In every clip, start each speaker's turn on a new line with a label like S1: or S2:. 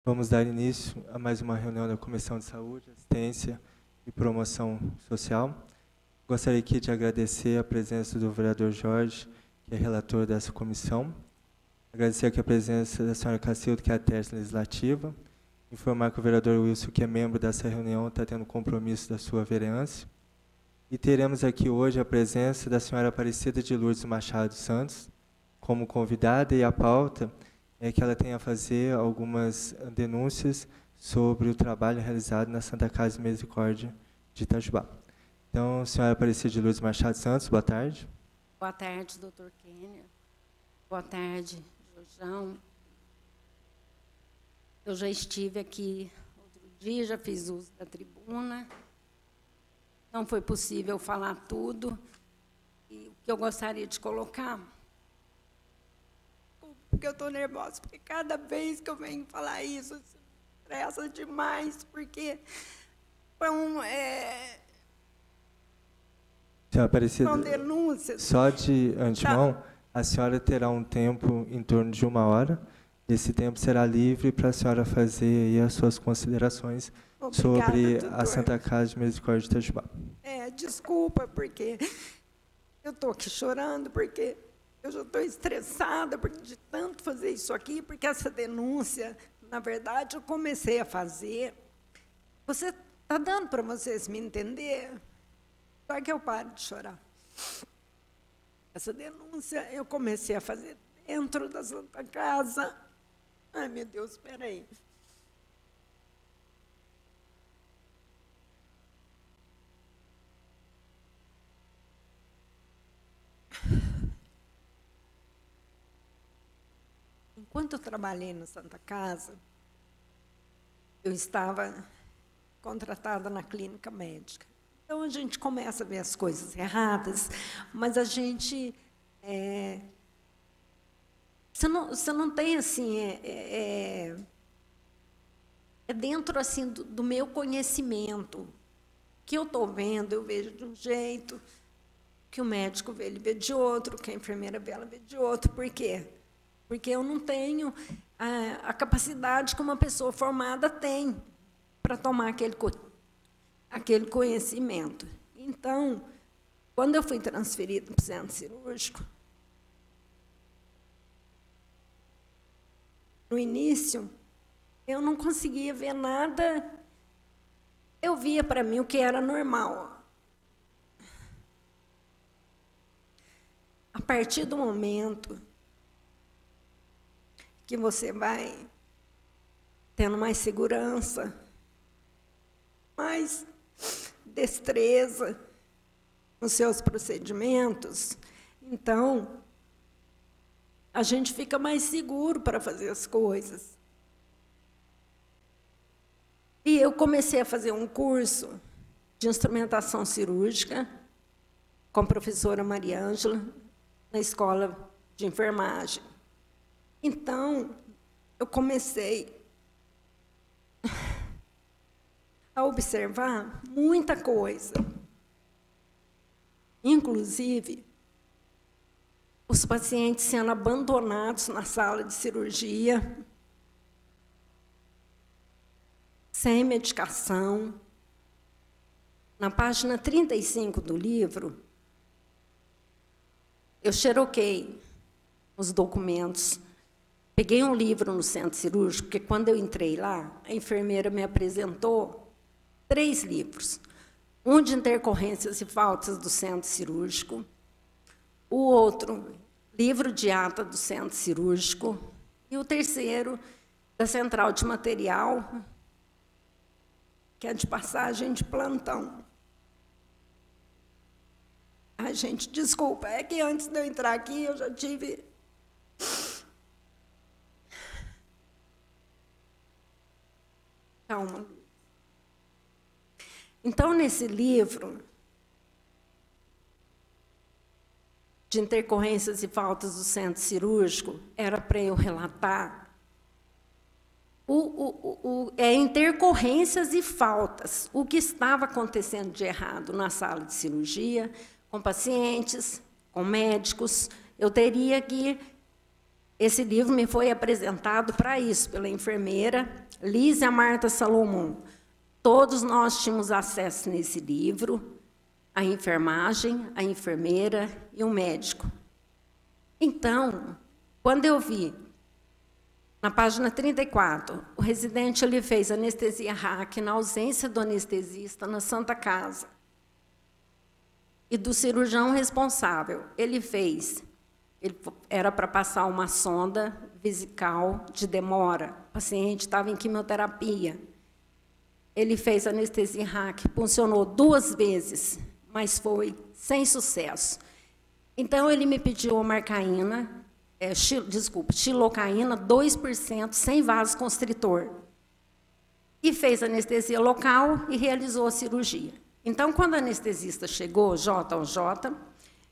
S1: Vamos dar início a mais uma reunião da Comissão de Saúde, Assistência e Promoção Social. Gostaria aqui de agradecer a presença do vereador Jorge, que é relator dessa comissão. Agradecer aqui a presença da senhora Cacildo, que é a terça legislativa. Informar que o vereador Wilson, que é membro dessa reunião, está tendo compromisso da sua vereança. E teremos aqui hoje a presença da senhora Aparecida de Lourdes Machado Santos, como convidada, e a pauta é que ela tem a fazer algumas denúncias sobre o trabalho realizado na Santa Casa de Misericórdia de Itajubá. Então, senhora Aparecida de Lourdes Machado Santos, boa tarde.
S2: Boa tarde, doutor Kênia. Boa tarde, Jorjão. Eu já estive aqui outro dia, já fiz uso da tribuna. Não foi possível falar tudo. E o que eu gostaria de colocar, porque eu estou nervosa, porque cada vez que eu venho falar isso, me estressa demais, porque
S1: Senhora Aparecida,
S2: são denúncias.
S1: só de antemão, a senhora terá um tempo em torno de 1 hora. Esse tempo será livre para a senhora fazer aí as suas considerações. Obrigada, sobre doutor. A Santa Casa de Misericórdia de Itajubá.
S2: Desculpa, porque eu estou aqui chorando, porque eu já estou estressada de tanto fazer isso aqui, porque essa denúncia, na verdade, eu comecei a fazer. Você está dando para vocês me entender? Só que eu paro de chorar. Essa denúncia eu comecei a fazer dentro da Santa Casa. Ai, meu Deus, espera aí. Enquanto eu trabalhei na Santa Casa, eu estava contratada na clínica médica. Então, a gente começa a ver as coisas erradas, mas a gente... Você não tem, assim... É dentro, assim, do meu conhecimento. O que eu estou vendo, eu vejo de um jeito, que o médico vê, ele vê de outro, que a enfermeira vê, ela vê de outro. Por quê? Porque eu não tenho a capacidade que uma pessoa formada tem para tomar aquele conhecimento. Então, quando eu fui transferida para o centro cirúrgico, no início, eu não conseguia ver nada, eu via para mim o que era normal. A partir do momento que você vai tendo mais segurança, mais destreza nos seus procedimentos, então, a gente fica mais seguro para fazer as coisas. E eu comecei a fazer um curso de instrumentação cirúrgica com a professora Maria Ângela, na escola de enfermagem. Então, eu comecei a observar muita coisa. Inclusive, os pacientes sendo abandonados na sala de cirurgia, sem medicação. Na página 35 do livro, eu xeroquei os documentos. Peguei um livro no centro cirúrgico, porque quando eu entrei lá, a enfermeira me apresentou 3 livros. Um de intercorrências e faltas do centro cirúrgico, o outro, livro de ata do centro cirúrgico, e o terceiro, da central de material, que é de passagem de plantão. Ai, gente, desculpa, é que antes de eu entrar aqui, eu já tive... Calma. Então, nesse livro de intercorrências e faltas do centro cirúrgico, era para eu relatar intercorrências e faltas, o que estava acontecendo de errado na sala de cirurgia, com pacientes, com médicos. Eu teria que Esse livro me foi apresentado para isso, pela enfermeira Lísia Marta Salomão. Todos nós tínhamos acesso nesse livro, a enfermagem, a enfermeira e o médico. Então, quando eu vi, na página 34, o residente ele fez anestesia hack na ausência do anestesista na Santa Casa e do cirurgião responsável. Ele era para passar uma sonda vesical de demora. O paciente estava em quimioterapia. Ele fez anestesia hack, funcionou 2 vezes, mas foi sem sucesso. Então, ele me pediu a marcaína, xilocaína, 2%, sem vasoconstritor. E fez anestesia local e realizou a cirurgia. Então, quando o anestesista chegou, JJ,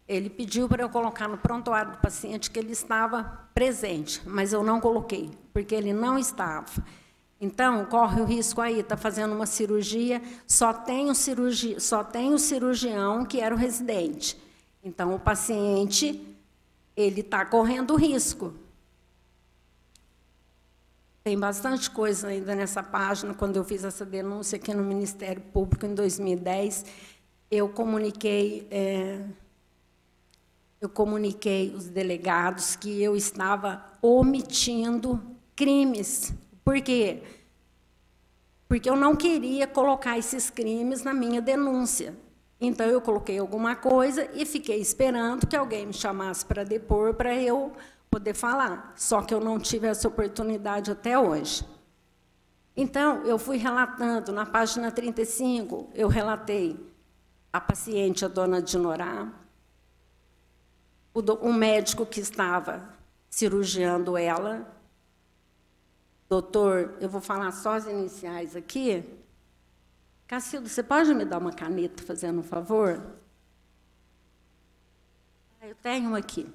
S2: ele pediu para eu colocar no prontuário do paciente que ele estava presente, mas eu não coloquei, porque ele não estava. Então, corre o risco aí, está fazendo uma cirurgia, só tem o cirurgião que era o residente. Então, o paciente, ele está correndo risco. Tem bastante coisa ainda nessa página. Quando eu fiz essa denúncia aqui no Ministério Público em 2010, eu comuniquei os delegados que eu estava omitindo crimes. Por quê? Porque eu não queria colocar esses crimes na minha denúncia. Então, eu coloquei alguma coisa e fiquei esperando que alguém me chamasse para depor, para eu poder falar. Só que eu não tive essa oportunidade até hoje. Então, eu fui relatando, na página 35, eu relatei a paciente, a dona Dinorá, o médico que estava cirurgiando ela, doutor, eu vou falar só as iniciais aqui. Cacildo, você pode me dar uma caneta, fazendo um favor? Eu tenho aqui.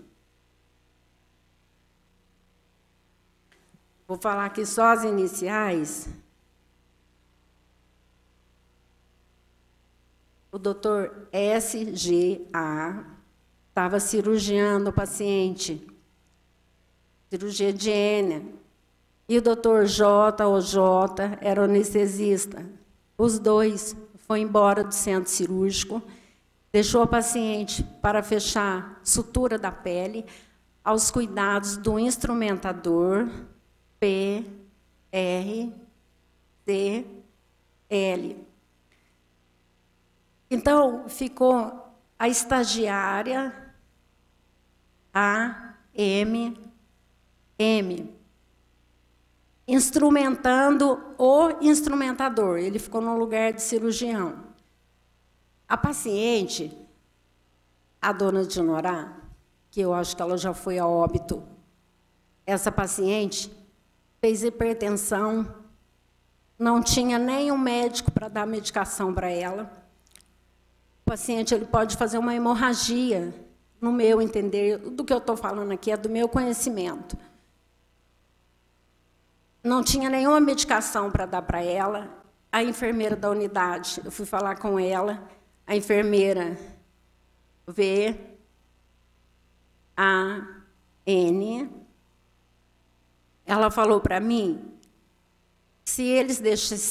S2: Vou falar aqui só as iniciais. O doutor SGA estava cirurgiando o paciente, cirurgia de hérnia. E o doutor JOJ era o anestesista. Os dois foram embora do centro cirúrgico, deixou a paciente para fechar sutura da pele aos cuidados do instrumentador PRCL. Então, ficou a estagiária AMM, instrumentando o instrumentador. Ele ficou no lugar de cirurgião. A paciente, a dona Dinorá, que eu acho que ela já foi a óbito, essa paciente fez hipertensão, não tinha nenhum médico para dar medicação para ela. O paciente ele pode fazer uma hemorragia, no meu entender, do que eu estou falando aqui é do meu conhecimento. Não tinha nenhuma medicação para dar para ela. A enfermeira da unidade, eu fui falar com ela, a enfermeira VAN, ela falou para mim, se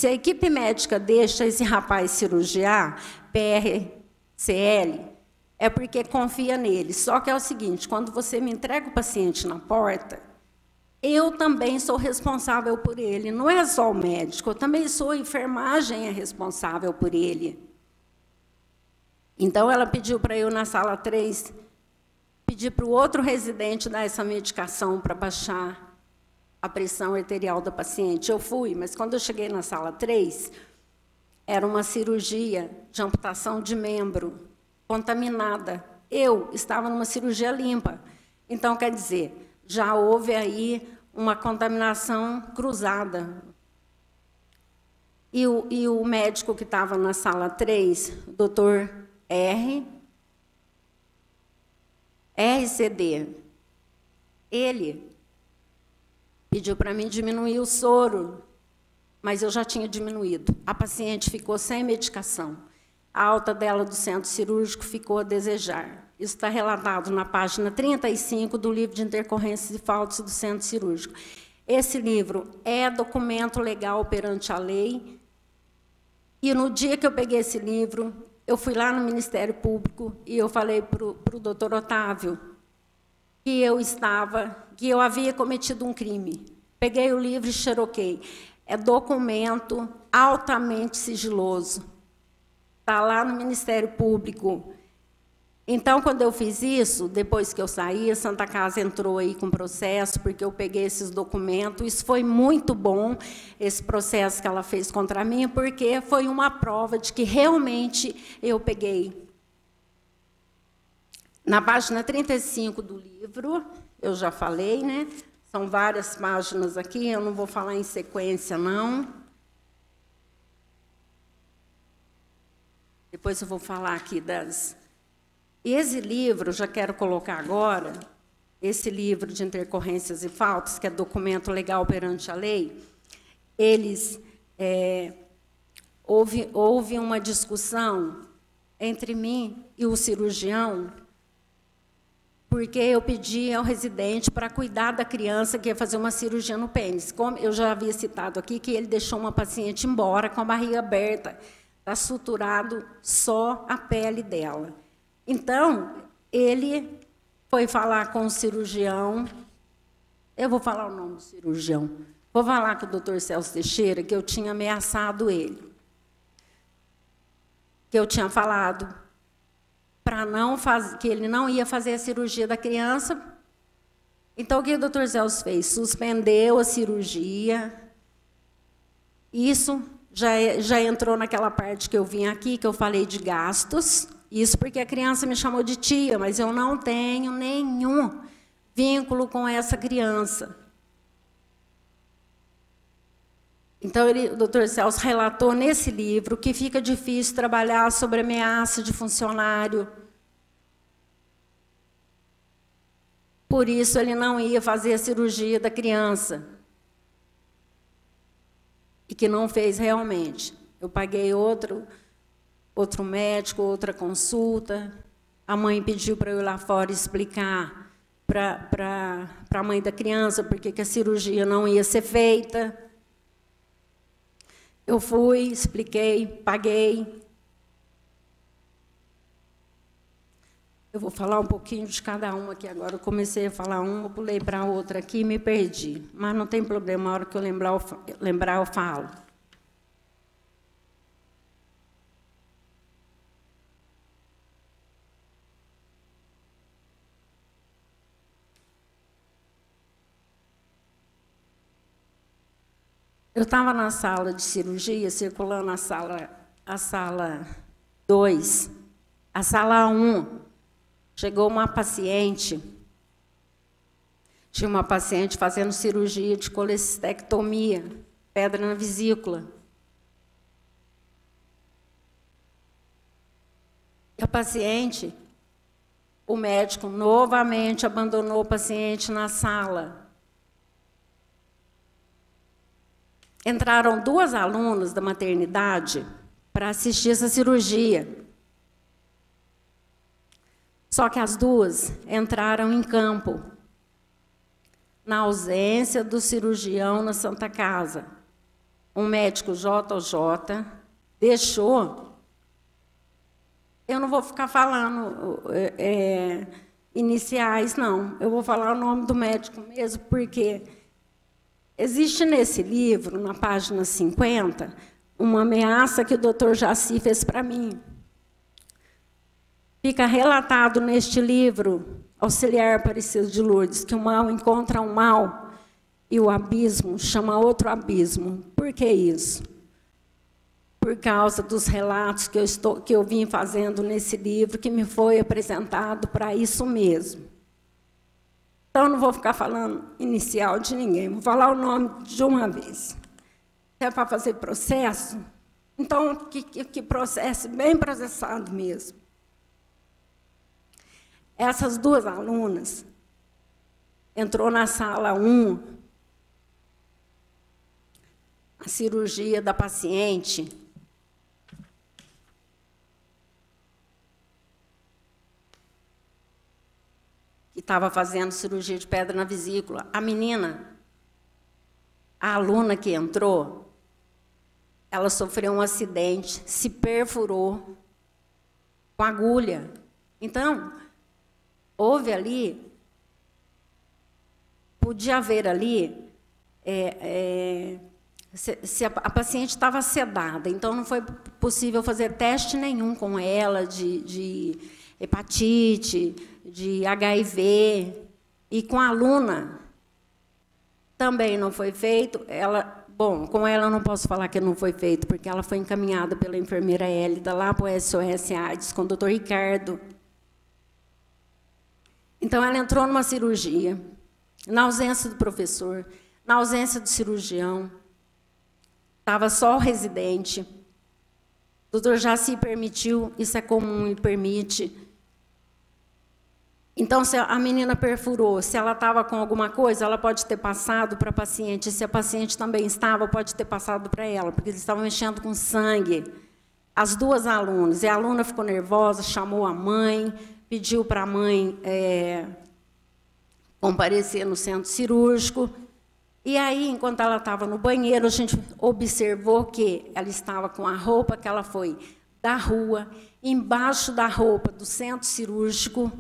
S2: a equipe médica deixa esse rapaz cirurgiar, PRCL, é porque confia nele. Só que é o seguinte, quando você me entrega o paciente na porta, eu também sou responsável por ele. Não é só o médico, eu também sou, a enfermagem é responsável por ele. Então, ela pediu para eu, na sala 3, pedir para o outro residente dar essa medicação para baixar a pressão arterial da paciente. Eu fui, mas quando eu cheguei na sala 3, era uma cirurgia de amputação de membro, contaminada. Eu estava numa cirurgia limpa. Então, quer dizer, já houve aí uma contaminação cruzada. E o médico que estava na sala 3, o doutor RCD, ele pediu para mim diminuir o soro, mas eu já tinha diminuído. A paciente ficou sem medicação. A alta dela do centro cirúrgico ficou a desejar. Isso está relatado na página 35 do livro de intercorrências e faltas do Centro Cirúrgico. Esse livro é documento legal perante a lei. E, no dia que eu peguei esse livro, eu fui lá no Ministério Público e eu falei para o doutor Otávio que eu havia cometido um crime. Peguei o livro e xeroquei. É documento altamente sigiloso. Está lá no Ministério Público. Então, quando eu fiz isso, depois que eu saí, a Santa Casa entrou aí com processo, porque eu peguei esses documentos. Isso foi muito bom, esse processo que ela fez contra mim, porque foi uma prova de que realmente eu peguei. Na página 35 do livro, eu já falei, né? São várias páginas aqui, eu não vou falar em sequência, não. Depois eu vou falar aqui das... E esse livro, já quero colocar agora, esse livro de intercorrências e faltas, que é documento legal perante a lei, houve uma discussão entre mim e o cirurgião, porque eu pedi ao residente para cuidar da criança que ia fazer uma cirurgia no pênis. Como eu já havia citado aqui, que ele deixou uma paciente embora com a barriga aberta, está suturado só a pele dela. Então, ele foi falar com o cirurgião, eu vou falar o nome do cirurgião, vou falar com o doutor Celso Teixeira, que eu tinha ameaçado ele, que eu tinha falado que ele não ia fazer a cirurgia da criança. Então, o que o doutor Celso fez? Suspendeu a cirurgia. Isso já entrou naquela parte que eu vim aqui, que eu falei de gastos. Isso porque a criança me chamou de tia, mas eu não tenho nenhum vínculo com essa criança. Então, o doutor Celso relatou nesse livro que fica difícil trabalhar sobre ameaça de funcionário. Por isso, ele não ia fazer a cirurgia da criança. E que não fez realmente. Eu paguei outro médico, outra consulta. A mãe pediu para eu ir lá fora explicar para a mãe da criança porque que a cirurgia não ia ser feita. Eu fui, expliquei, paguei. Eu vou falar um pouquinho de cada uma aqui agora. Eu comecei a falar uma, pulei para a outra aqui e me perdi. Mas não tem problema, a hora que eu lembrar eu falo. Eu estava na sala de cirurgia, circulando a sala 2, a sala 1. Chegou uma paciente, tinha uma paciente fazendo cirurgia de colecistectomia, pedra na vesícula. E a paciente, o médico novamente abandonou o paciente na sala. Entraram 2 alunas da maternidade para assistir essa cirurgia. Só que as 2 entraram em campo, na ausência do cirurgião na Santa Casa. Um médico JJ deixou... Eu não vou ficar falando iniciais, não. Eu vou falar o nome do médico mesmo, porque... Existe nesse livro, na página 50, uma ameaça que o doutor Jaci fez para mim. Fica relatado neste livro, Auxiliar Aparecido de Lourdes, que o mal encontra um mal e o abismo chama outro abismo. Por que isso? Por causa dos relatos que eu vim fazendo nesse livro, que me foi apresentado para isso mesmo. Então, eu não vou ficar falando inicial de ninguém, vou falar o nome de uma vez. Se é para fazer processo, então, que processo, bem processado mesmo. Essas 2 alunas entrou na sala 1, a cirurgia da paciente. estava fazendo cirurgia de pedra na vesícula. A menina, a aluna que entrou, ela sofreu um acidente, se perfurou com agulha. Então, houve ali, podia haver ali, se a paciente estava sedada, então não foi possível fazer teste nenhum com ela de hepatite, de HIV, e com a aluna também não foi feito. Bom, com ela eu não posso falar que não foi feito, porque ela foi encaminhada pela enfermeira Hélida lá para o SOS AIDS com o doutor Ricardo. Então, ela entrou numa cirurgia, na ausência do professor, na ausência do cirurgião, estava só o residente. O doutor Jaci permitiu, isso é comum e permite. Então, se a menina perfurou, se ela estava com alguma coisa, ela pode ter passado para a paciente. Se a paciente também estava, pode ter passado para ela, porque eles estavam mexendo com sangue. As duas alunas. E a aluna ficou nervosa, chamou a mãe, pediu para a mãe comparecer no centro cirúrgico. E aí, enquanto ela estava no banheiro, a gente observou que ela estava com a roupa que ela foi da rua, embaixo da roupa do centro cirúrgico,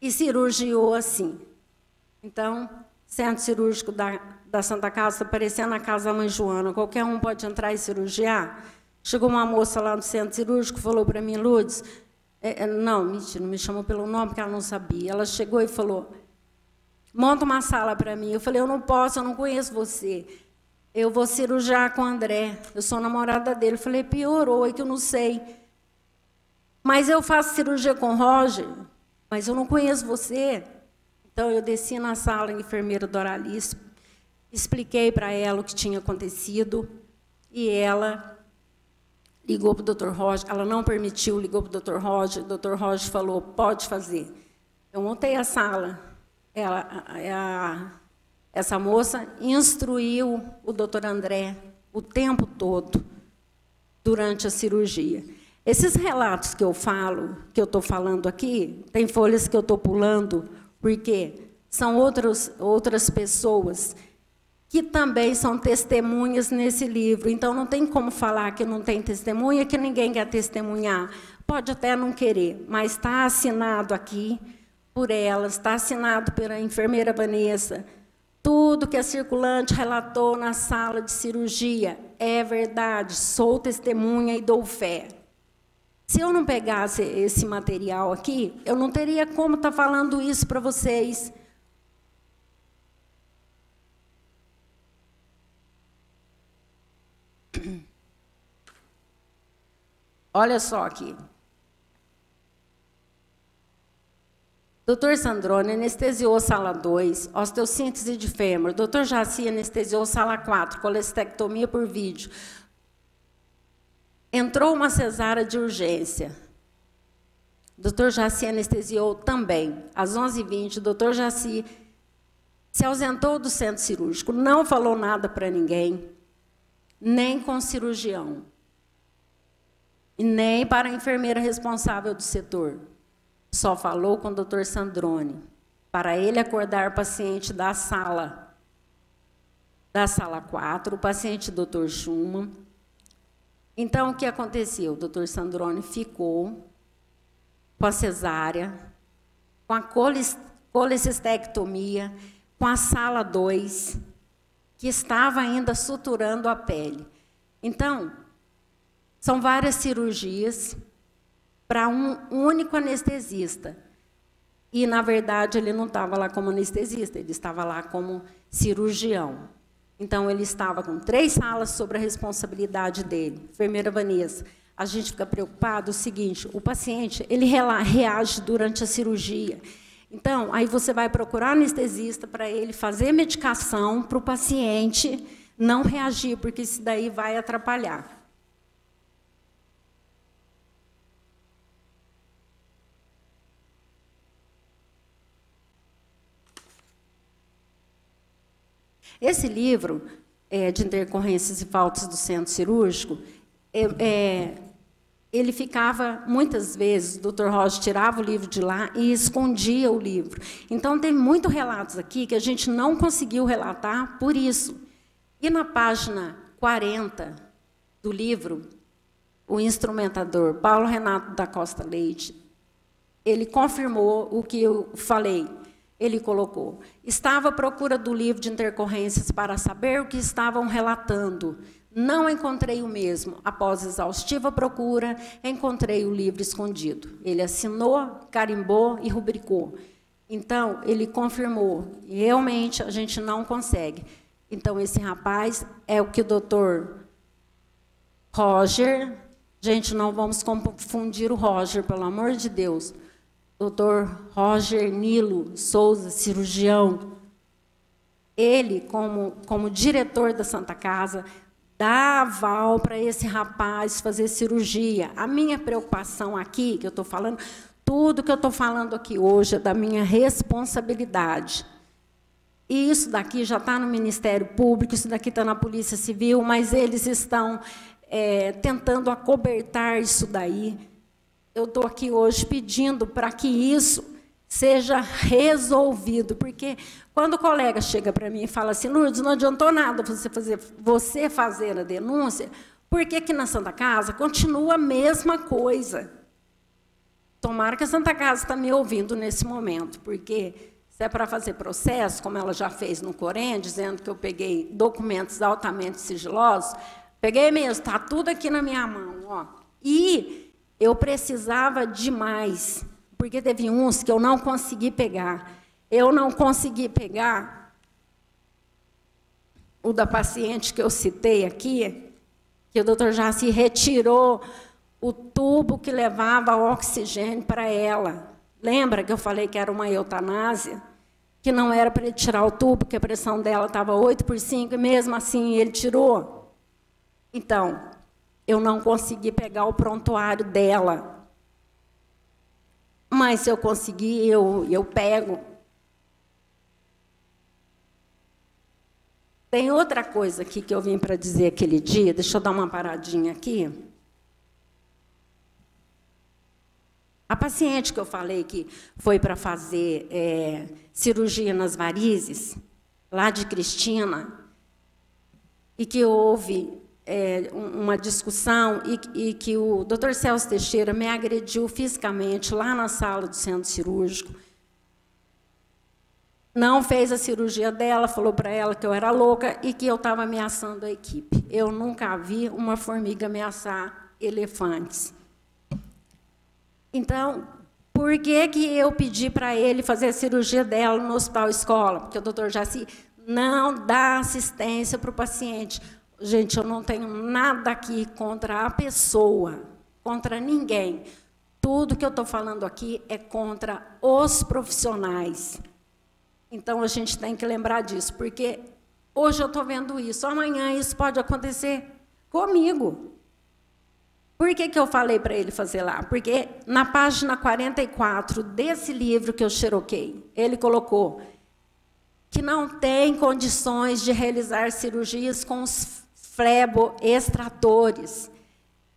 S2: e cirurgiou assim. Então, centro cirúrgico da Santa Casa, está parecendo a casa da mãe Joana, qualquer um pode entrar e cirurgiar. Chegou uma moça lá no centro cirúrgico, falou para mim, Lourdes, não, mentira, não me chamou pelo nome, porque ela não sabia. Ela chegou e falou, monta uma sala para mim. Eu falei, eu não posso, eu não conheço você. Eu vou cirurgiar com o André, eu sou namorada dele. Eu falei, piorou, é que eu não sei. Mas eu faço cirurgia com o Roger, mas eu não conheço você. Então, eu desci na sala, a enfermeira Doralice, expliquei para ela o que tinha acontecido, e ela ligou para o doutor Roger, ela não permitiu, ligou para o doutor Roger falou, pode fazer. Eu montei a sala, essa moça instruiu o doutor André o tempo todo, durante a cirurgia. Esses relatos que eu falo, que eu estou falando aqui, tem folhas que eu estou pulando, porque são outras pessoas que também são testemunhas nesse livro. Então, não tem como falar que não tem testemunha, que ninguém quer testemunhar. Pode até não querer, mas está assinado aqui por elas, está assinado pela enfermeira Vanessa. Tudo que a circulante relatou na sala de cirurgia é verdade, sou testemunha e dou fé. Se eu não pegasse esse material aqui, eu não teria como estar falando isso para vocês. Olha só aqui. Dr. Sandrone anestesiou sala 2, osteossíntese de fêmur. Dr. Jaci anestesiou sala 4, colestectomia por vídeo. Entrou uma cesárea de urgência. Dr. Jaci anestesiou também. Às 11h20, o Dr. Jaci se ausentou do centro cirúrgico, não falou nada para ninguém, nem com o cirurgião, e nem para a enfermeira responsável do setor. Só falou com o Dr. Sandrone, para ele acordar o paciente da sala 4, o paciente Dr. Schumann. Então, o que aconteceu? O Dr. Sandrone ficou com a cesárea, com a colecistectomia, com a sala 2, que estava ainda suturando a pele. Então, são várias cirurgias para um único anestesista. E, na verdade, ele não estava lá como anestesista, ele estava lá como cirurgião. Então, ele estava com 3 salas sobre a responsabilidade dele. Enfermeira Vanessa, a gente fica preocupado o seguinte, o paciente, ele reage durante a cirurgia. Então, aí você vai procurar anestesista para ele fazer medicação para o paciente não reagir, porque isso daí vai atrapalhar. Esse livro de intercorrências e faltas do centro cirúrgico, ele ficava, muitas vezes, o doutor Roger tirava o livro de lá e escondia o livro. Então, tem muitos relatos aqui que a gente não conseguiu relatar por isso. E na página 40 do livro, o instrumentador Paulo Renato da Costa Leite, ele confirmou o que eu falei. Ele colocou: estava à procura do livro de intercorrências para saber o que estavam relatando. Não encontrei o mesmo. Após exaustiva procura, encontrei o livro escondido. Ele assinou, carimbou e rubricou. Então, ele confirmou. E realmente, a gente não consegue. Então, esse rapaz é o que o doutor Roger... Gente, não vamos confundir o Roger, pelo amor de Deus. Doutor Roger Nilo Souza, cirurgião. Ele, como diretor da Santa Casa, dá aval para esse rapaz fazer cirurgia. A minha preocupação aqui, que eu estou falando, tudo que eu estou falando aqui hoje é da minha responsabilidade. E isso daqui já está no Ministério Público, isso daqui está na Polícia Civil, mas eles estão tentando acobertar isso daí. Eu estou aqui hoje pedindo para que isso seja resolvido, porque quando o colega chega para mim e fala assim: Lourdes, não adiantou nada você fazer a denúncia, por que na Santa Casa continua a mesma coisa? Tomara que a Santa Casa está me ouvindo nesse momento, porque se é para fazer processo, como ela já fez no Corém, dizendo que eu peguei documentos altamente sigilosos, peguei mesmo, está tudo aqui na minha mão. Ó. E eu precisava demais, porque teve uns que eu não consegui pegar. Eu não consegui pegar o da paciente que eu citei aqui, que o doutor Jaci retirou o tubo que levava oxigênio para ela. Lembra que eu falei que era uma eutanásia? Que não era para ele tirar o tubo, que a pressão dela estava 8/5, e mesmo assim ele tirou. Então, eu não consegui pegar o prontuário dela. Mas se eu conseguir, eu pego. Tem outra coisa aqui que eu vim para dizer aquele dia, deixa eu dar uma paradinha aqui. A paciente que eu falei que foi para fazer cirurgia nas varizes, lá de Cristina, e que houve uma discussão e que o doutor Celso Teixeira me agrediu fisicamente lá na sala do centro cirúrgico. Não fez a cirurgia dela, falou para ela que eu era louca e que eu estava ameaçando a equipe. Eu nunca vi uma formiga ameaçar elefantes. Então, por que eu pedi para ele fazer a cirurgia dela no hospital escola? Porque o doutor Jaci não dá assistência para o paciente. Gente, eu não tenho nada aqui contra a pessoa, contra ninguém. Tudo que eu estou falando aqui é contra os profissionais. Então, a gente tem que lembrar disso, porque hoje eu estou vendo isso, amanhã isso pode acontecer comigo. Por que eu falei para ele fazer lá? Porque na página 44 desse livro que eu xeroquei, ele colocou que não tem condições de realizar cirurgias com os fleboextratores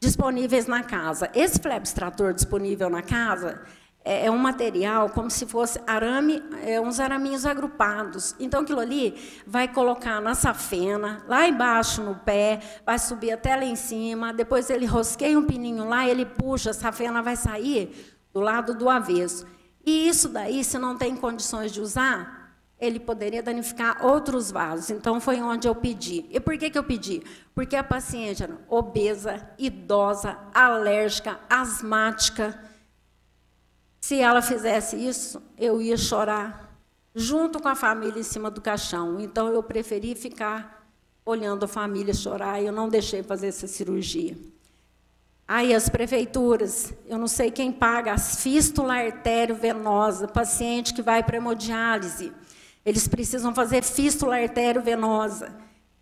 S2: disponíveis na casa. Esse fleboextrator disponível na casa é um material como se fosse arame, uns araminhos agrupados. Então, aquilo ali vai colocar na safena, lá embaixo no pé, vai subir até lá em cima, depois ele rosqueia um pininho lá, ele puxa, a safena vai sair do lado do avesso. E isso daí, se não tem condições de usar, ele poderia danificar outros vasos. Então, foi onde eu pedi. E por que eu pedi? Porque a paciente era obesa, idosa, alérgica, asmática. Se ela fizesse isso, eu ia chorar junto com a família em cima do caixão. Então, eu preferi ficar olhando a família chorar e eu não deixei fazer essa cirurgia. Aí, as prefeituras, eu não sei quem paga, as fístula artério-venosa, paciente que vai para hemodiálise. Eles precisam fazer fístula artério-venosa.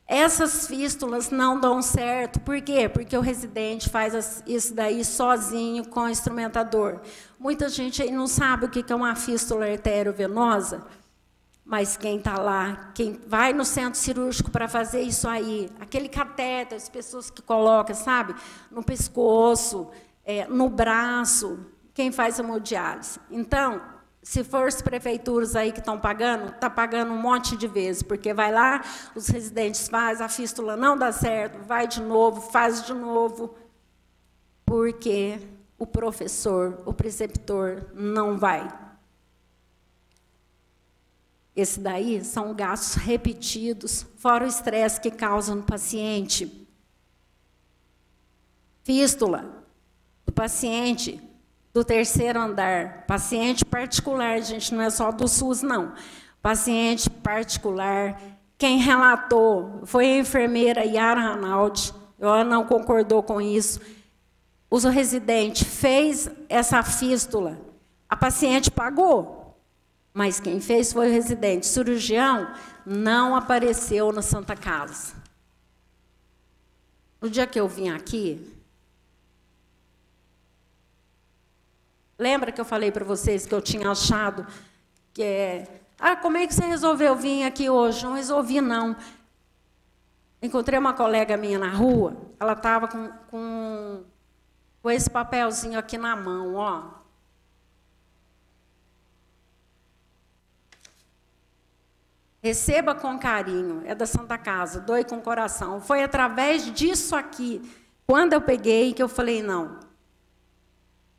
S2: Essas fístulas não dão certo. Por quê? Porque o residente faz isso daí sozinho com o instrumentador. Muita gente aí não sabe o que é uma fístula artério-venosa, mas quem está lá, quem vai no centro cirúrgico para fazer isso aí, aquele catéter, as pessoas que colocam, sabe, no pescoço, no braço, quem faz hemodiálise. Então, se for as prefeituras aí que estão pagando, está pagando um monte de vezes, porque vai lá, os residentes fazem, a fístula não dá certo, vai de novo, faz de novo, porque o professor, o preceptor não vai. Esse daí são gastos repetidos, fora o estresse que causa no paciente. Fístula do paciente do terceiro andar, paciente particular, gente, não é só do SUS, não. Paciente particular, quem relatou foi a enfermeira Yara Ranaldi, ela não concordou com isso. O residente fez essa fístula, a paciente pagou, mas quem fez foi o residente. O cirurgião não apareceu na Santa Casa. No dia que eu vim aqui, lembra que eu falei para vocês que eu tinha achado que como é que você resolveu vir aqui hoje? Não resolvi, não. Encontrei uma colega minha na rua, ela estava com esse papelzinho aqui na mão, ó. Receba com carinho, é da Santa Casa, doe com coração. Foi através disso aqui, quando eu peguei, que eu falei, não,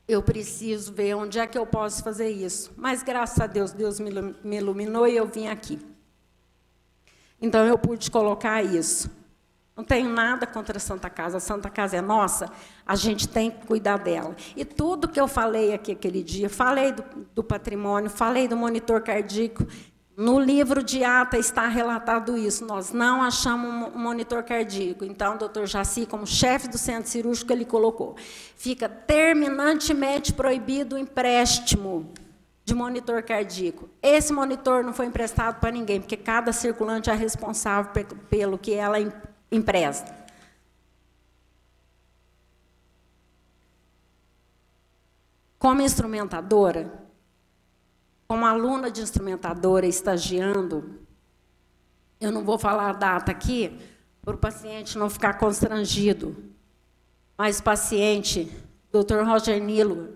S2: eu preciso ver onde é que eu posso fazer isso. Mas, graças a Deus, Deus me iluminou e eu vim aqui. Então, eu pude colocar isso. Não tenho nada contra a Santa Casa é nossa, a gente tem que cuidar dela. E tudo que eu falei aqui aquele dia, falei do patrimônio, falei do monitor cardíaco, no livro de ata está relatado isso, nós não achamos um monitor cardíaco. Então, o doutor Jaci, como chefe do centro cirúrgico, ele colocou, fica terminantemente proibido o empréstimo de monitor cardíaco. Esse monitor não foi emprestado para ninguém, porque cada circulante é responsável pelo que ela empresta. Como instrumentadora, como aluna de instrumentadora, estagiando, eu não vou falar a data aqui, para o paciente não ficar constrangido, mas o paciente, Dr. Roger Nilo,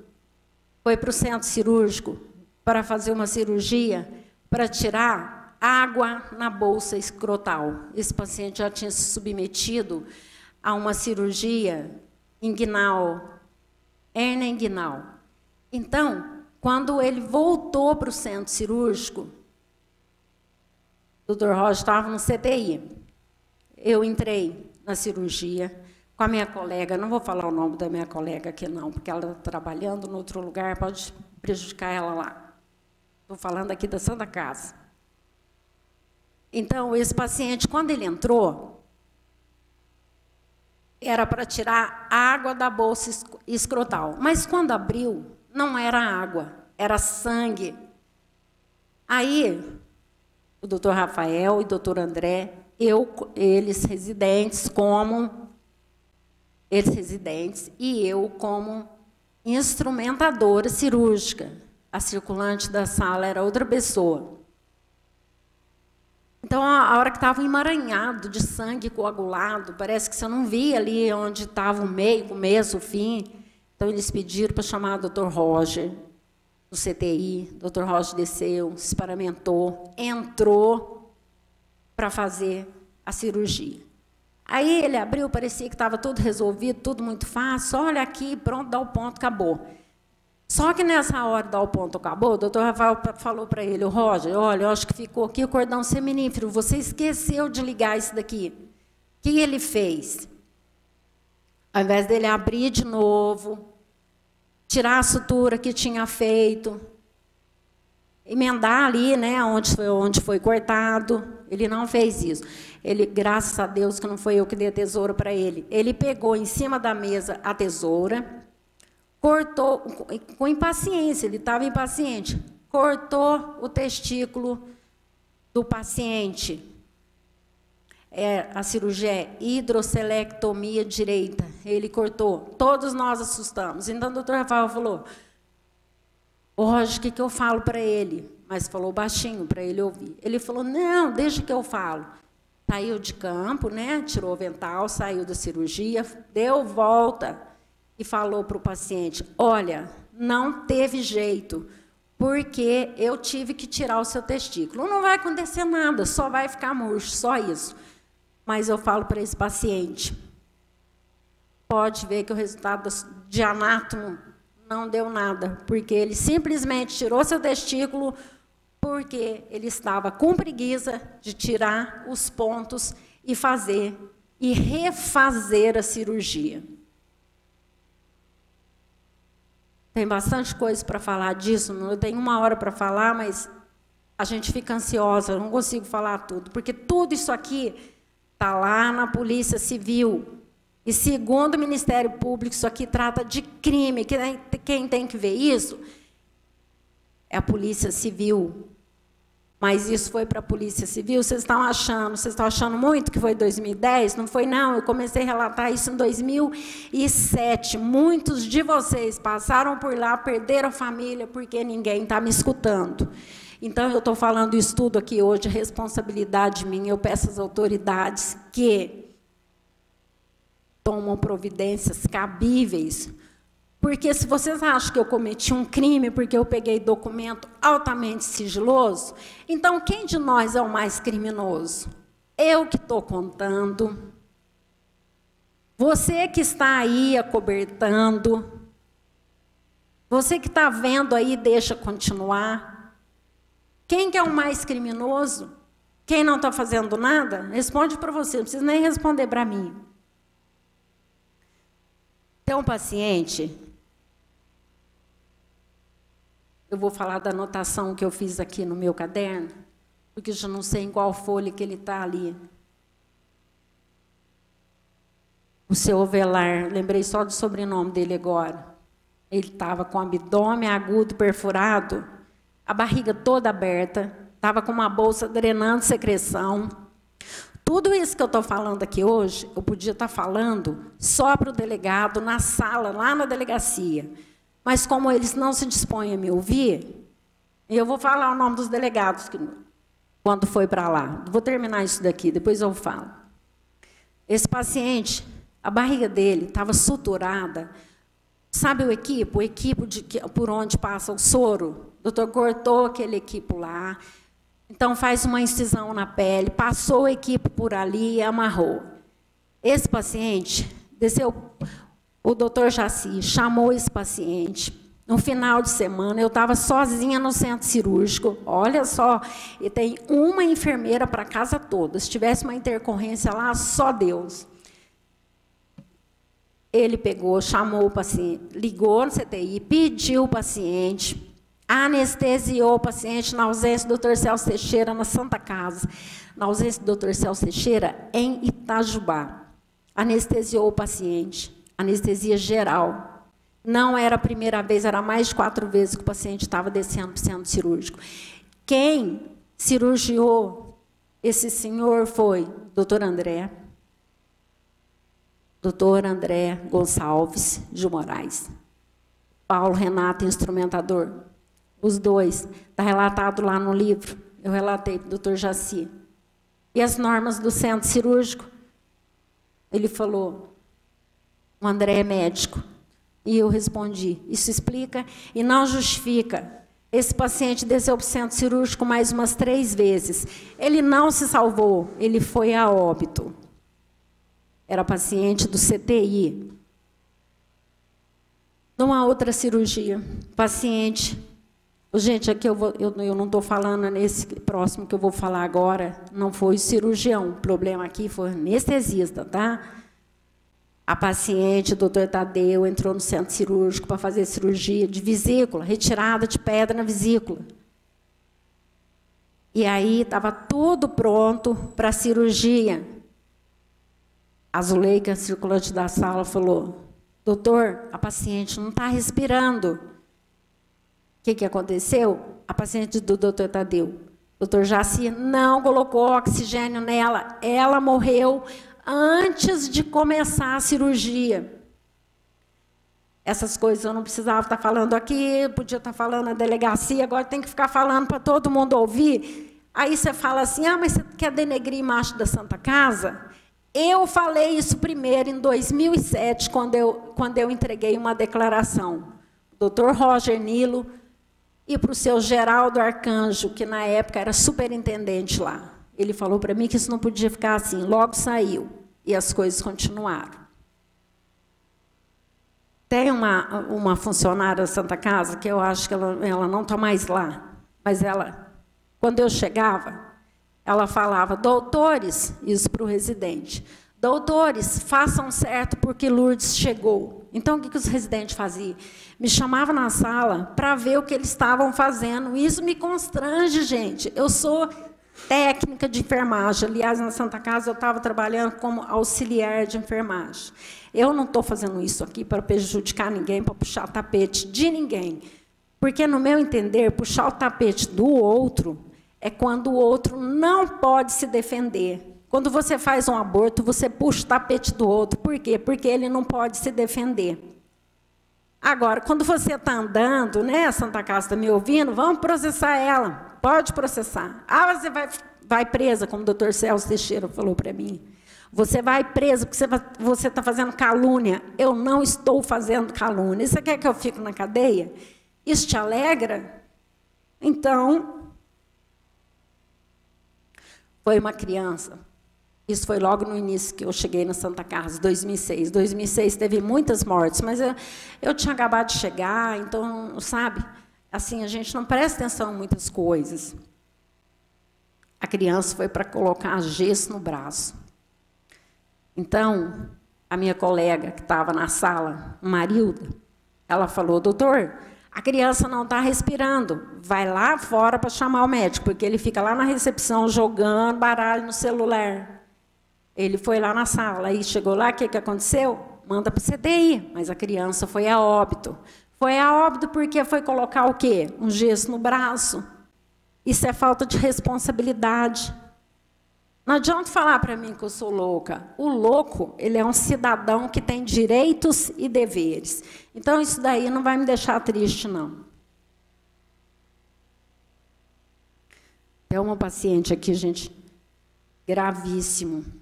S2: foi para o centro cirúrgico para fazer uma cirurgia, para tirar água na bolsa escrotal. Esse paciente já tinha se submetido a uma cirurgia inguinal, hérnia inguinal. Então, quando ele voltou para o centro cirúrgico, o Dr. Roger estava no CTI. Eu entrei na cirurgia com a minha colega, não vou falar o nome da minha colega aqui não, porque ela está trabalhando em outro lugar, pode prejudicar ela lá. Estou falando aqui da Santa Casa. Então, esse paciente, quando ele entrou, era para tirar água da bolsa escrotal. Mas, quando abriu, não era água, era sangue. Aí, o doutor Rafael e o doutor André, eles residentes, e eu como instrumentadora cirúrgica. A circulante da sala era outra pessoa. Então, a hora que estava emaranhado de sangue coagulado, parece que você não via ali onde estava o meio, o começo, o fim. Então, eles pediram para chamar o doutor Roger, do CTI. O doutor Roger desceu, se paramentou, entrou para fazer a cirurgia. Aí ele abriu, parecia que estava tudo resolvido, tudo muito fácil. Olha aqui, pronto, dá o ponto, acabou. Só que nessa hora de dar o ponto, acabou, o doutor Rafael falou para ele, o Roger, olha, eu acho que ficou aqui o cordão seminífero, você esqueceu de ligar isso daqui. O que ele fez? Ao invés dele abrir de novo, tirar a sutura que tinha feito, emendar ali, né, onde foi cortado, ele não fez isso. Ele, graças a Deus, que não foi eu que dei a tesoura para ele. Ele pegou em cima da mesa a tesoura, cortou, com impaciência, ele estava impaciente, cortou o testículo do paciente. A cirurgia é hidrocelectomia direita. Ele cortou. Todos nós assustamos. Então, o doutor Rafael falou, Roger, o que eu falo para ele? Mas falou baixinho, para ele ouvir. Ele falou, não, deixa que eu falo. Saiu de campo, né? Tirou o avental, saiu da cirurgia, deu volta e falou para o paciente, olha, não teve jeito, porque eu tive que tirar o seu testículo. Não vai acontecer nada, só vai ficar murcho, só isso. Mas eu falo para esse paciente, pode ver que o resultado de anátomo não deu nada, porque ele simplesmente tirou seu testículo porque ele estava com preguiça de tirar os pontos e fazer e refazer a cirurgia. Tem bastante coisa para falar disso, eu tenho 1 hora para falar, mas a gente fica ansiosa, eu não consigo falar tudo, porque tudo isso aqui está lá na Polícia Civil. E, segundo o Ministério Público, isso aqui trata de crime. Quem tem que ver isso é a Polícia Civil. Mas isso foi para a Polícia Civil. Vocês estão achando muito que foi 2010? Não foi, não. Eu comecei a relatar isso em 2007. Muitos de vocês passaram por lá, perderam a família, porque ninguém está me escutando. Então, eu estou falando isso tudo aqui hoje, responsabilidade minha. Eu peço às autoridades que tomam providências cabíveis, porque se vocês acham que eu cometi um crime porque eu peguei documento altamente sigiloso, então quem de nós é o mais criminoso? Eu que estou contando, você que está aí acobertando, você que está vendo aí, deixa continuar. Quem que é o mais criminoso? Quem não está fazendo nada? Responde para você, não precisa nem responder para mim. Tem um paciente, eu vou falar da anotação que eu fiz aqui no meu caderno, porque eu já não sei em qual folha que ele está ali. O seu Ovelar, lembrei só do sobrenome dele agora. Ele estava com o abdômen agudo, perfurado, a barriga toda aberta, estava com uma bolsa drenando secreção. Tudo isso que eu estou falando aqui hoje, eu podia estar falando só para o delegado, na sala, lá na delegacia. Mas como eles não se dispõem a me ouvir, eu vou falar o nome dos delegados quando foi para lá. Vou terminar isso daqui, depois eu falo. Esse paciente, a barriga dele estava suturada. Sabe o equipo? O equipo por onde passa o soro? O doutor cortou aquele equipo lá. Então, faz uma incisão na pele, passou a equipe por ali e amarrou. Esse paciente, desceu, o doutor Jaci chamou esse paciente. No final de semana, eu estava sozinha no centro cirúrgico. Olha só, e tem uma enfermeira para a casa toda. Se tivesse uma intercorrência lá, só Deus. Ele pegou, chamou o paciente, ligou no CTI, pediu o paciente, anestesiou o paciente na ausência do Dr. Celso Teixeira, na Santa Casa, na ausência do Dr. Celso Teixeira, em Itajubá. Anestesiou o paciente, anestesia geral. Não era a primeira vez, era mais de 4 vezes que o paciente estava descendo para o centro cirúrgico. Quem cirurgiou esse senhor foi o doutor André Gonçalves de Moraes, Paulo Renato, instrumentador. Os dois, está relatado lá no livro, eu relatei para o doutor Jaci. E as normas do centro cirúrgico? Ele falou, o André é médico. E eu respondi, isso explica e não justifica. Esse paciente desceu para o centro cirúrgico mais umas 3 vezes. Ele não se salvou, ele foi a óbito. Era paciente do CTI. Numa outra cirurgia, paciente... Gente, aqui eu não estou falando nesse próximo que eu vou falar agora, não foi cirurgião, o problema aqui foi anestesista, tá? A paciente, o doutor Tadeu, entrou no centro cirúrgico para fazer cirurgia de vesícula, retirada de pedra na vesícula. E aí estava tudo pronto para a cirurgia. A Zuleika, circulante da sala, falou, doutor, a paciente não está respirando. O que aconteceu? A paciente do doutor Tadeu, o doutor Jaci não colocou oxigênio nela, ela morreu antes de começar a cirurgia. Essas coisas eu não precisava estar falando aqui, podia estar falando na delegacia, agora tem que ficar falando para todo mundo ouvir. Aí você fala assim, mas você quer denegrir a imagem da Santa Casa? Eu falei isso primeiro em 2007, quando eu entreguei uma declaração. O Dr. Roger Nilo e para o seu Geraldo Arcanjo, que na época era superintendente lá. Ele falou para mim que isso não podia ficar assim, logo saiu, e as coisas continuaram. Tem uma funcionária da Santa Casa, que eu acho que ela não está mais lá, mas ela, quando eu chegava, ela falava, doutores, isso para o residente, doutores, façam certo porque Lourdes chegou. Então, o que os residentes faziam? Me chamavam na sala para ver o que eles estavam fazendo. Isso me constrange, gente. Eu sou técnica de enfermagem. Aliás, na Santa Casa, eu estava trabalhando como auxiliar de enfermagem. Eu não estou fazendo isso aqui para prejudicar ninguém, para puxar o tapete de ninguém. Porque, no meu entender, puxar o tapete do outro é quando o outro não pode se defender. Quando você faz um aborto, você puxa o tapete do outro. Por quê? Porque ele não pode se defender. Agora, quando você está andando, né, a Santa Casa está me ouvindo, vamos processar ela. Pode processar. Ah, você vai presa, como o doutor Celso Teixeira falou para mim. Você vai presa porque você está fazendo calúnia. Eu não estou fazendo calúnia. Você quer que eu fique na cadeia? Isso te alegra? Então, foi uma criança. Isso foi logo no início que eu cheguei na Santa Casa, 2006. 2006 teve muitas mortes, mas eu tinha acabado de chegar, então, sabe, assim, a gente não presta atenção em muitas coisas. A criança foi para colocar gesso no braço. Então, a minha colega que estava na sala, Marilda, ela falou, doutor, a criança não está respirando, vai lá fora para chamar o médico, porque ele fica lá na recepção jogando baralho no celular. Ele foi lá na sala, e chegou lá, o que aconteceu? Manda para o CTI, mas a criança foi a óbito. Foi a óbito porque foi colocar o quê? Um gesso no braço. Isso é falta de responsabilidade. Não adianta falar para mim que eu sou louca. O louco, ele é um cidadão que tem direitos e deveres. Então, isso daí não vai me deixar triste, não. Tem uma paciente aqui, gente, gravíssimo.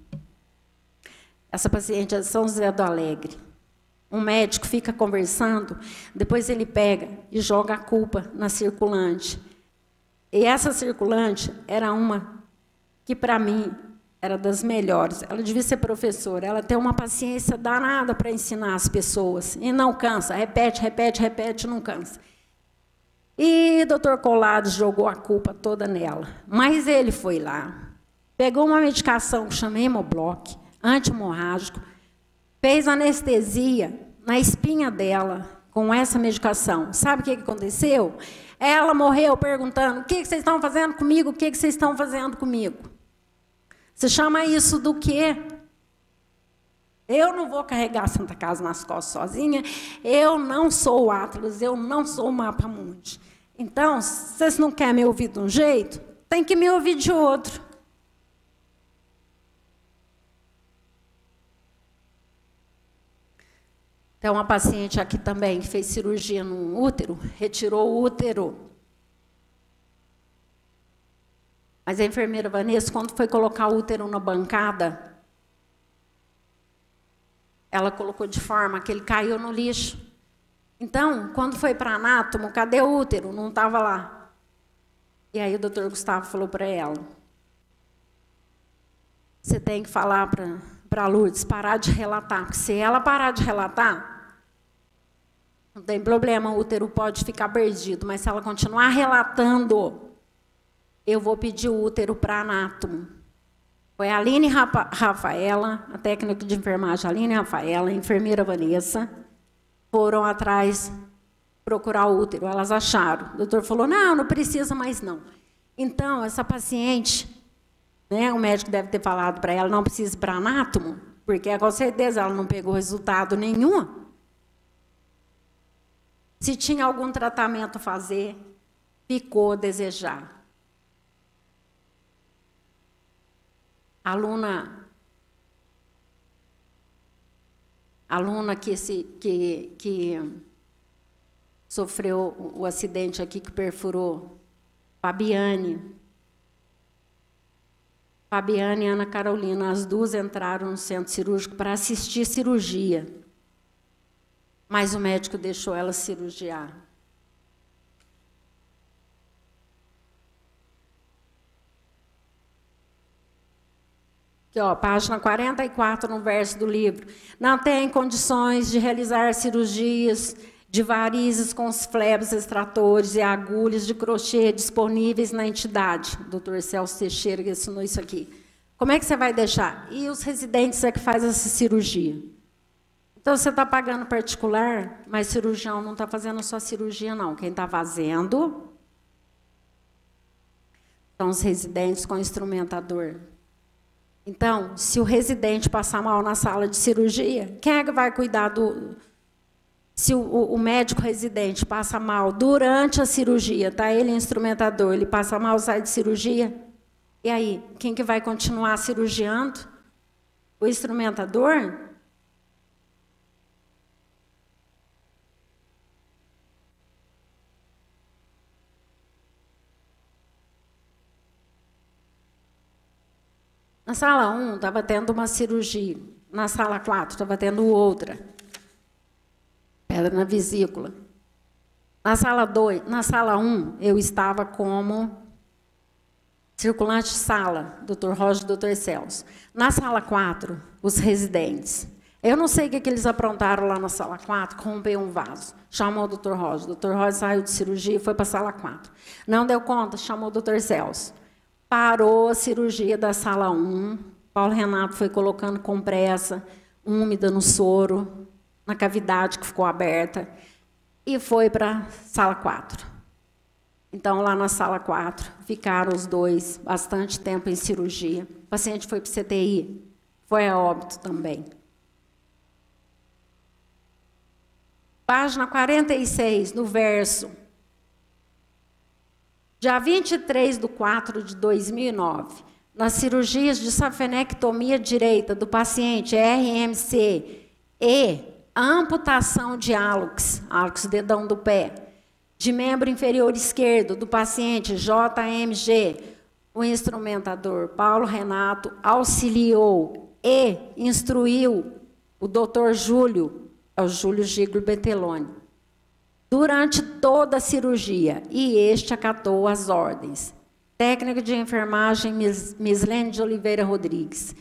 S2: Essa paciente é de São José do Alegre. Um médico fica conversando, depois ele pega e joga a culpa na circulante. E essa circulante era uma que, para mim, era das melhores. Ela devia ser professora, ela tem uma paciência danada para ensinar as pessoas. E não cansa, repete, repete, repete, não cansa. E o doutor Colares jogou a culpa toda nela. Mas ele foi lá, pegou uma medicação que chama Hemoblock, anti-hemorrágico, fez anestesia na espinha dela com essa medicação. Sabe o que aconteceu? Ela morreu perguntando, o que vocês estão fazendo comigo? O que vocês estão fazendo comigo? Você chama isso do quê? Eu não vou carregar a Santa Casa nas costas sozinha, eu não sou o Atlas, eu não sou o Mapa Mundi. Então, se vocês não querem me ouvir de um jeito, tem que me ouvir de outro. Tem uma paciente aqui também que fez cirurgia no útero, retirou o útero. Mas a enfermeira Vanessa, quando foi colocar o útero na bancada, ela colocou de forma que ele caiu no lixo. Então, quando foi para anátomo, cadê o útero? Não estava lá. E aí o doutor Gustavo falou para ela, você tem que falar para a Lourdes parar de relatar, porque se ela parar de relatar, não tem problema, o útero pode ficar perdido, mas se ela continuar relatando, eu vou pedir o útero para anátomo. Foi a Aline Rafaela, a técnica de enfermagem Aline Rafaela, a enfermeira Vanessa, foram atrás procurar o útero, elas acharam. O doutor falou, não precisa mais não. Então, essa paciente, né, o médico deve ter falado para ela, não precisa ir para anátomo, porque com certeza ela não pegou resultado nenhum. Se tinha algum tratamento a fazer, ficou a desejar. A aluna que sofreu o acidente aqui, que perfurou, Fabiane. Fabiana e Ana Carolina, as duas entraram no centro cirúrgico para assistir cirurgia. Mas o médico deixou elas cirurgiar. Aqui, ó, página 44, no verso do livro. Não tem condições de realizar cirurgias de varizes com os flebos extratores e agulhas de crochê disponíveis na entidade. O doutor Celso Teixeira que ensinou isso aqui. Como é que você vai deixar? E os residentes é que faz essa cirurgia. Então, você está pagando particular, mas cirurgião não está fazendo só cirurgia, não. Quem está fazendo são os residentes com instrumentador. Então, se o residente passar mal na sala de cirurgia, quem é que vai cuidar do... Se o médico residente passa mal durante a cirurgia, tá ele instrumentador, ele passa mal, sai de cirurgia, e aí, quem que vai continuar cirurgiando? O instrumentador? Na sala 1, estava tendo uma cirurgia. Na sala 4, estava tendo outra. Pedra na vesícula. Na sala 2, na sala 1, eu estava como circulante de sala, Dr. Roger e Dr. Celso. Na sala 4, os residentes. Eu não sei o que eles aprontaram lá na sala 4, rompeu um vaso. Chamou o Dr. Roger. O Dr. Roger saiu de cirurgia e foi para a sala 4. Não deu conta, chamou o Dr. Celso. Parou a cirurgia da sala 1. Paulo Renato foi colocando compressa úmida no soro, na cavidade que ficou aberta, e foi para a sala 4. Então, lá na sala 4, ficaram os dois bastante tempo em cirurgia. O paciente foi para o CTI, foi a óbito também. Página 46, no verso. Dia 23/4/2009, nas cirurgias de safenectomia direita do paciente RMC e amputação de hálux, dedão do pé, de membro inferior esquerdo do paciente JMG, o instrumentador Paulo Renato auxiliou e instruiu o Dr. Júlio, é o Júlio Giglio Betteloni, durante toda a cirurgia, e este acatou as ordens. Técnica de enfermagem, Mislene de Oliveira Rodrigues.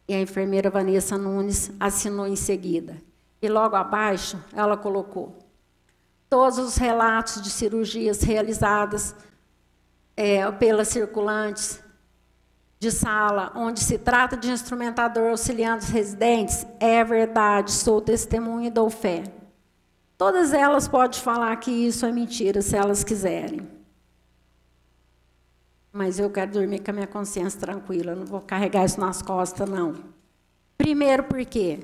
S2: E a enfermeira Vanessa Nunes assinou em seguida. E logo abaixo, ela colocou todos os relatos de cirurgias realizadas pelas circulantes de sala, onde se trata de instrumentador auxiliando os residentes, é verdade, sou testemunha e dou fé. Todas elas podem falar que isso é mentira, se elas quiserem. Mas eu quero dormir com a minha consciência tranquila, eu não vou carregar isso nas costas, não. Primeiro, por quê?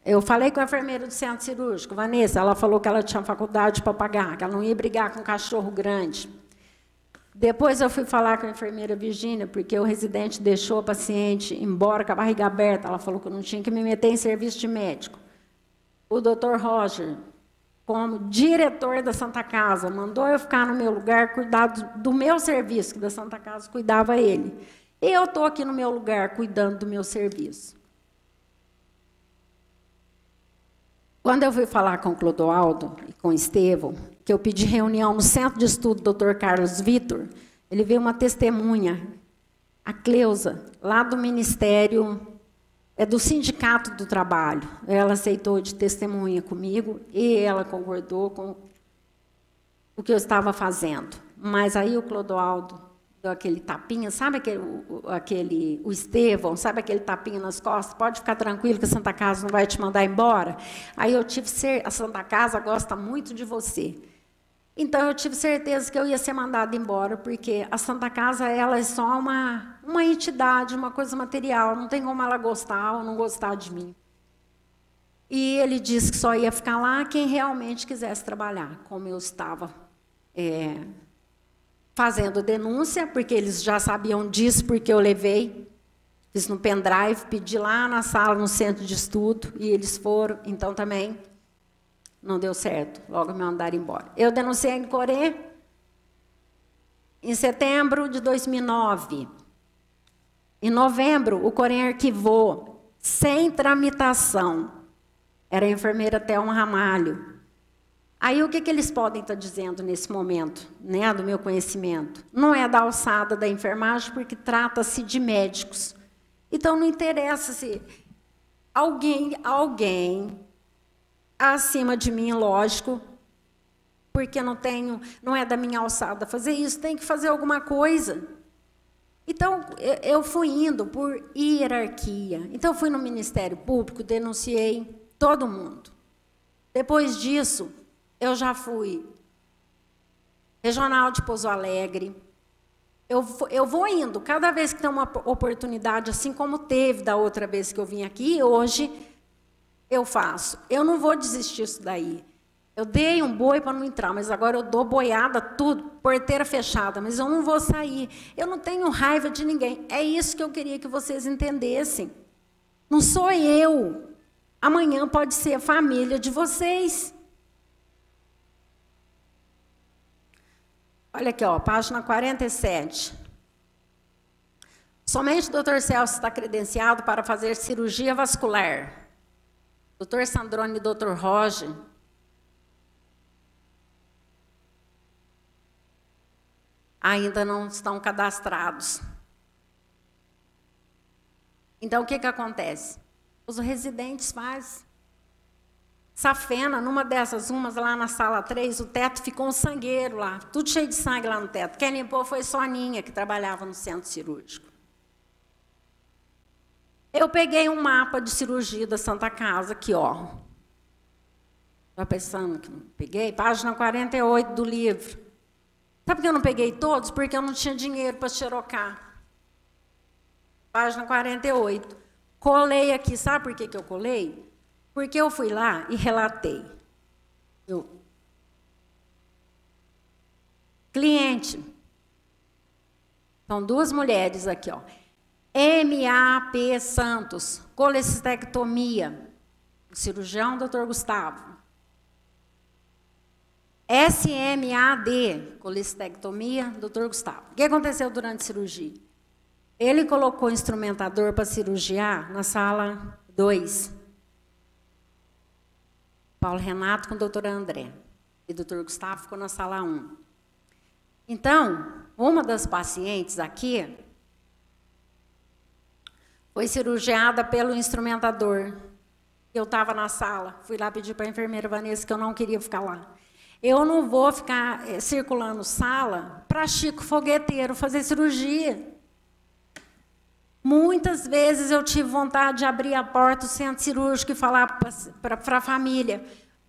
S2: Eu falei com a enfermeira do centro cirúrgico, Vanessa, ela falou que ela tinha faculdade para pagar, que ela não ia brigar com um cachorro grande. Depois eu fui falar com a enfermeira Virgínia, porque o residente deixou a paciente embora com a barriga aberta, ela falou que eu não tinha que me meter em serviço de médico. O doutor Roger, como diretor da Santa Casa, mandou eu ficar no meu lugar, cuidar do meu serviço, que da Santa Casa cuidava ele. E eu estou aqui no meu lugar, cuidando do meu serviço. Quando eu fui falar com o Clodoaldo e com o Estevão, que eu pedi reunião no Centro de Estudo do Dr. Carlos Vitor, ele veio uma testemunha, a Cleusa, lá do Ministério... do Sindicato do Trabalho. Ela aceitou de testemunha comigo e ela concordou com o que eu estava fazendo. Mas aí o Clodoaldo deu aquele tapinha, sabe o Estevão, sabe aquele tapinha nas costas? Pode ficar tranquilo que a Santa Casa não vai te mandar embora. Aí eu tive a Santa Casa gosta muito de você. Então, eu tive certeza que eu ia ser mandada embora, porque a Santa Casa ela é só uma entidade, uma coisa material, não tem como ela gostar ou não gostar de mim. E ele disse que só ia ficar lá quem realmente quisesse trabalhar, como eu estava fazendo denúncia, porque eles já sabiam disso, porque eu levei, fiz no pendrive, pedi lá na sala, no centro de estudo, e eles foram, então também... Não deu certo, logo me mandaram embora. Eu denunciei em Corê em setembro de 2009. Em novembro, o Corém arquivou, sem tramitação. Era a enfermeira Thelma Ramalho. Aí, o que eles podem estar dizendo nesse momento, né, do meu conhecimento? Não é da alçada da enfermagem, porque trata-se de médicos. Então, não interessa se alguém acima de mim, lógico, porque não é da minha alçada fazer isso, tem que fazer alguma coisa. Então, eu fui indo por hierarquia. Então, eu fui no Ministério Público, denunciei todo mundo. Depois disso, eu já fui regional de Pouso Alegre. Eu vou indo, cada vez que tem uma oportunidade, assim como teve da outra vez que eu vim aqui, hoje eu faço. Eu não vou desistir disso daí. Eu dei um boi para não entrar, mas agora eu dou boiada, tudo, porteira fechada, mas eu não vou sair. Eu não tenho raiva de ninguém. É isso que eu queria que vocês entendessem. Não sou eu. Amanhã pode ser a família de vocês. Olha aqui, ó, página 47. Somente o Dr. Celso está credenciado para fazer cirurgia vascular. Dr. Sandrone e Dr. Roger ainda não estão cadastrados. Então, o que acontece? Os residentes fazem. Safena, numa dessas, umas lá na sala 3, o teto ficou um sangueiro lá, tudo cheio de sangue lá no teto. Quem limpou foi Soninha, que trabalhava no centro cirúrgico. Eu peguei um mapa de cirurgia da Santa Casa, aqui, ó. Estava pensando que não peguei? Página 48 do livro. Sabe por que eu não peguei todos? Porque eu não tinha dinheiro para xerocar. Página 48. Colei aqui, sabe por que eu colei? Porque eu fui lá e relatei. Cliente. São duas mulheres aqui, ó. M.A.P. Santos, colecistectomia. O cirurgião, Dr. Gustavo. S.M.A.D., colecistectomia, Dr. Gustavo. O que aconteceu durante a cirurgia? Ele colocou o instrumentador para cirurgiar na sala 2. Paulo Renato com o doutor André. E o doutor Gustavo ficou na sala 1. Então, uma das pacientes aqui foi cirurgiada pelo instrumentador. Eu estava na sala, fui lá pedir para a enfermeira Vanessa que eu não queria ficar lá. Eu não vou ficar circulando sala para Chico Fogueteiro fazer cirurgia. Muitas vezes eu tive vontade de abrir a porta do centro cirúrgico e falar para a família,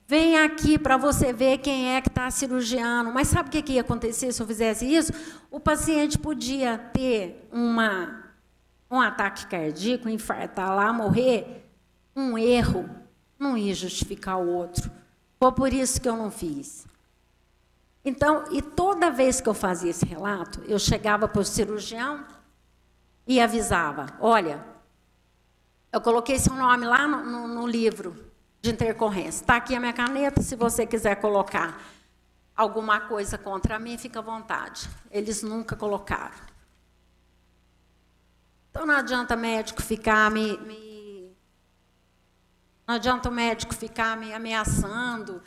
S2: vem aqui para você ver quem é que está cirurgiando. Mas sabe o que ia acontecer se eu fizesse isso? O paciente podia ter um ataque cardíaco, infartar lá, morrer. Um erro não ia justificar o outro. Foi por isso que eu não fiz. Então, e toda vez que eu fazia esse relato, eu chegava para o cirurgião e avisava, olha, eu coloquei seu nome lá no livro de intercorrência. Está aqui a minha caneta, se você quiser colocar alguma coisa contra mim, fica à vontade. Eles nunca colocaram. Então, não adianta médico ficar não adianta o médico ficar me ameaçando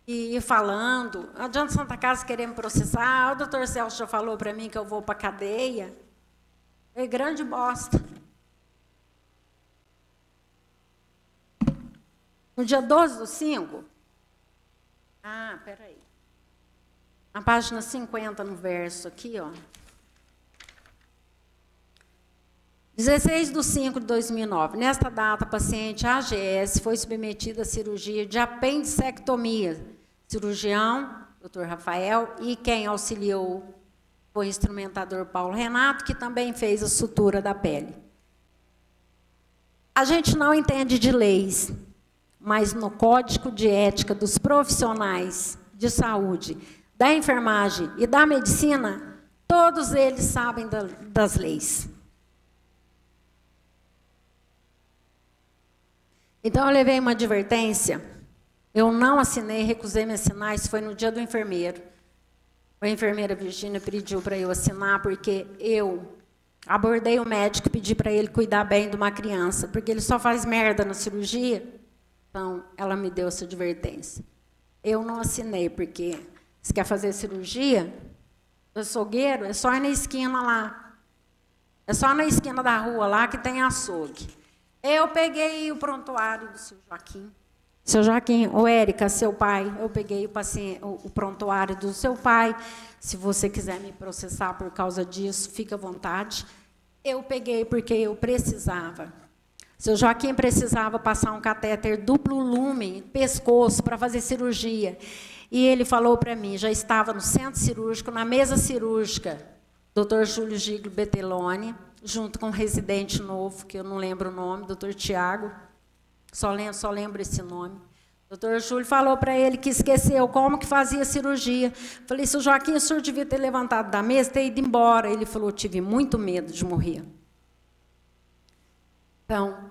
S2: e falando. Não adianta Santa Casa querer me processar. O doutor Celso já falou para mim que eu vou para a cadeia. É grande bosta. No dia 12/5. Peraí. Na página 50, no verso aqui, ó. 16/5/2009. Nesta data, a paciente AGS foi submetida à cirurgia de apendicectomia. Cirurgião, Dr. Rafael, e quem auxiliou foi o instrumentador Paulo Renato, que também fez a sutura da pele. A gente não entende de leis, mas no Código de Ética dos Profissionais de Saúde, da enfermagem e da medicina, todos eles sabem das leis. Então, eu levei uma advertência, eu não assinei, recusei me assinar, isso foi no dia do enfermeiro. A enfermeira Virgínia pediu para eu assinar, porque eu Abordei o médico e pedi para ele cuidar bem de uma criança, porque ele só faz merda na cirurgia. Então, ela me deu essa advertência. Eu não assinei, porque se quer fazer cirurgia, o açougueiro é só ir na esquina lá. É só na esquina da rua lá que tem açougue. Eu peguei o prontuário do seu Joaquim. Seu Joaquim, ô Érica, seu pai, eu peguei o prontuário do seu pai. Se você quiser me processar por causa disso, fica à vontade. Eu peguei porque eu precisava. Seu Joaquim precisava passar um catéter duplo lumen, pescoço, para fazer cirurgia. E ele falou para mim, já estava no centro cirúrgico, na mesa cirúrgica, Dr. Júlio Giglio Betteloni, junto com um residente novo, que eu não lembro o nome, Dr. Tiago, só lembro esse nome. O Dr. Júlio falou para ele que esqueceu como que fazia cirurgia. Falei, seu Joaquim, o senhor devia ter levantado da mesa e ter ido embora. Ele falou, tive muito medo de morrer. Então,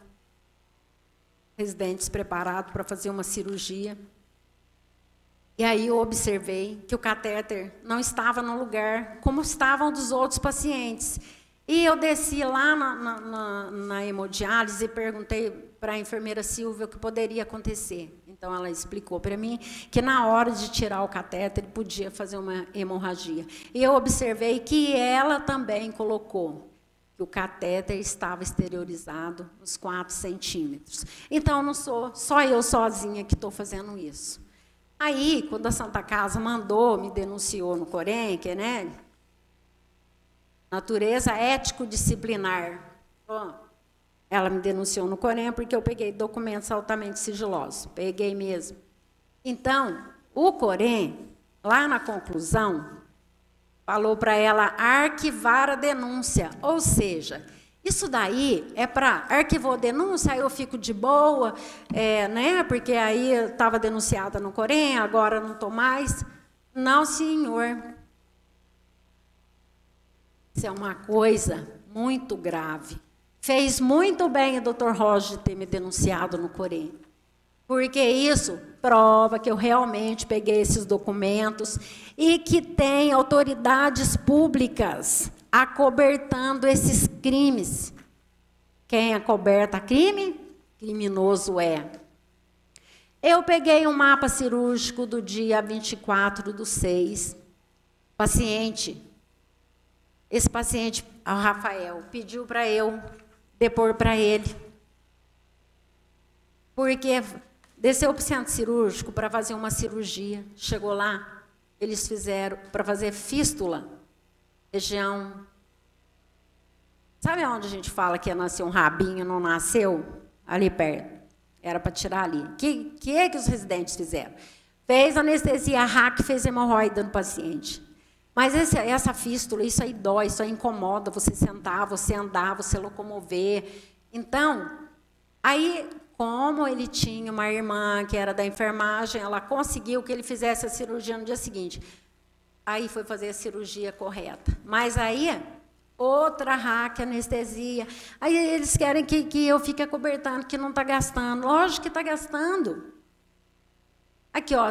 S2: residentes preparados para fazer uma cirurgia. E aí eu observei que o catéter não estava no lugar como estavam dos outros pacientes. E eu desci lá na hemodiálise e perguntei para a enfermeira Silvia o que poderia acontecer. Então, ela explicou para mim que, na hora de tirar o catéter, ele podia fazer uma hemorragia. E eu observei que ela também colocou que o catéter estava exteriorizado uns 4 centímetros. Então, não sou só eu sozinha que estou fazendo isso. Aí, quando a Santa Casa me denunciou no Corém, que, né, natureza ético-disciplinar, ela me denunciou no Corém porque eu peguei documentos altamente sigilosos. Peguei mesmo. Então, o Corém, lá na conclusão, falou para ela arquivar a denúncia. Ou seja, isso daí é para arquivou a denúncia, aí eu fico de boa, né? Porque aí eu estava denunciada no Corém, agora não estou mais. Não, senhor. Isso é uma coisa muito grave. Fez muito bem o doutor Roger ter me denunciado no Corém, porque isso prova que eu realmente peguei esses documentos e que tem autoridades públicas acobertando esses crimes. Quem acoberta crime, criminoso é. Eu peguei um mapa cirúrgico do dia 24/6, paciente. Esse paciente, o Rafael, pediu para eu depor para ele. Porque desceu para o centro cirúrgico para fazer uma cirurgia. Chegou lá, eles fizeram para fazer fístula, região... Sabe onde a gente fala que ia nascer um rabinho, não nasceu? Ali perto. Era para tirar ali. O que os residentes fizeram? Fez anestesia RAC, fez hemorroida no paciente. Mas essa fístula, isso aí dói, isso aí incomoda você sentar, você andar, você locomover. Então, aí, como ele tinha uma irmã que era da enfermagem, ela conseguiu que ele fizesse a cirurgia no dia seguinte. Aí foi fazer a cirurgia correta. Mas aí, outra RAC, anestesia. Aí eles querem que eu fique acobertando, que não está gastando. Lógico que está gastando. Aqui, ó,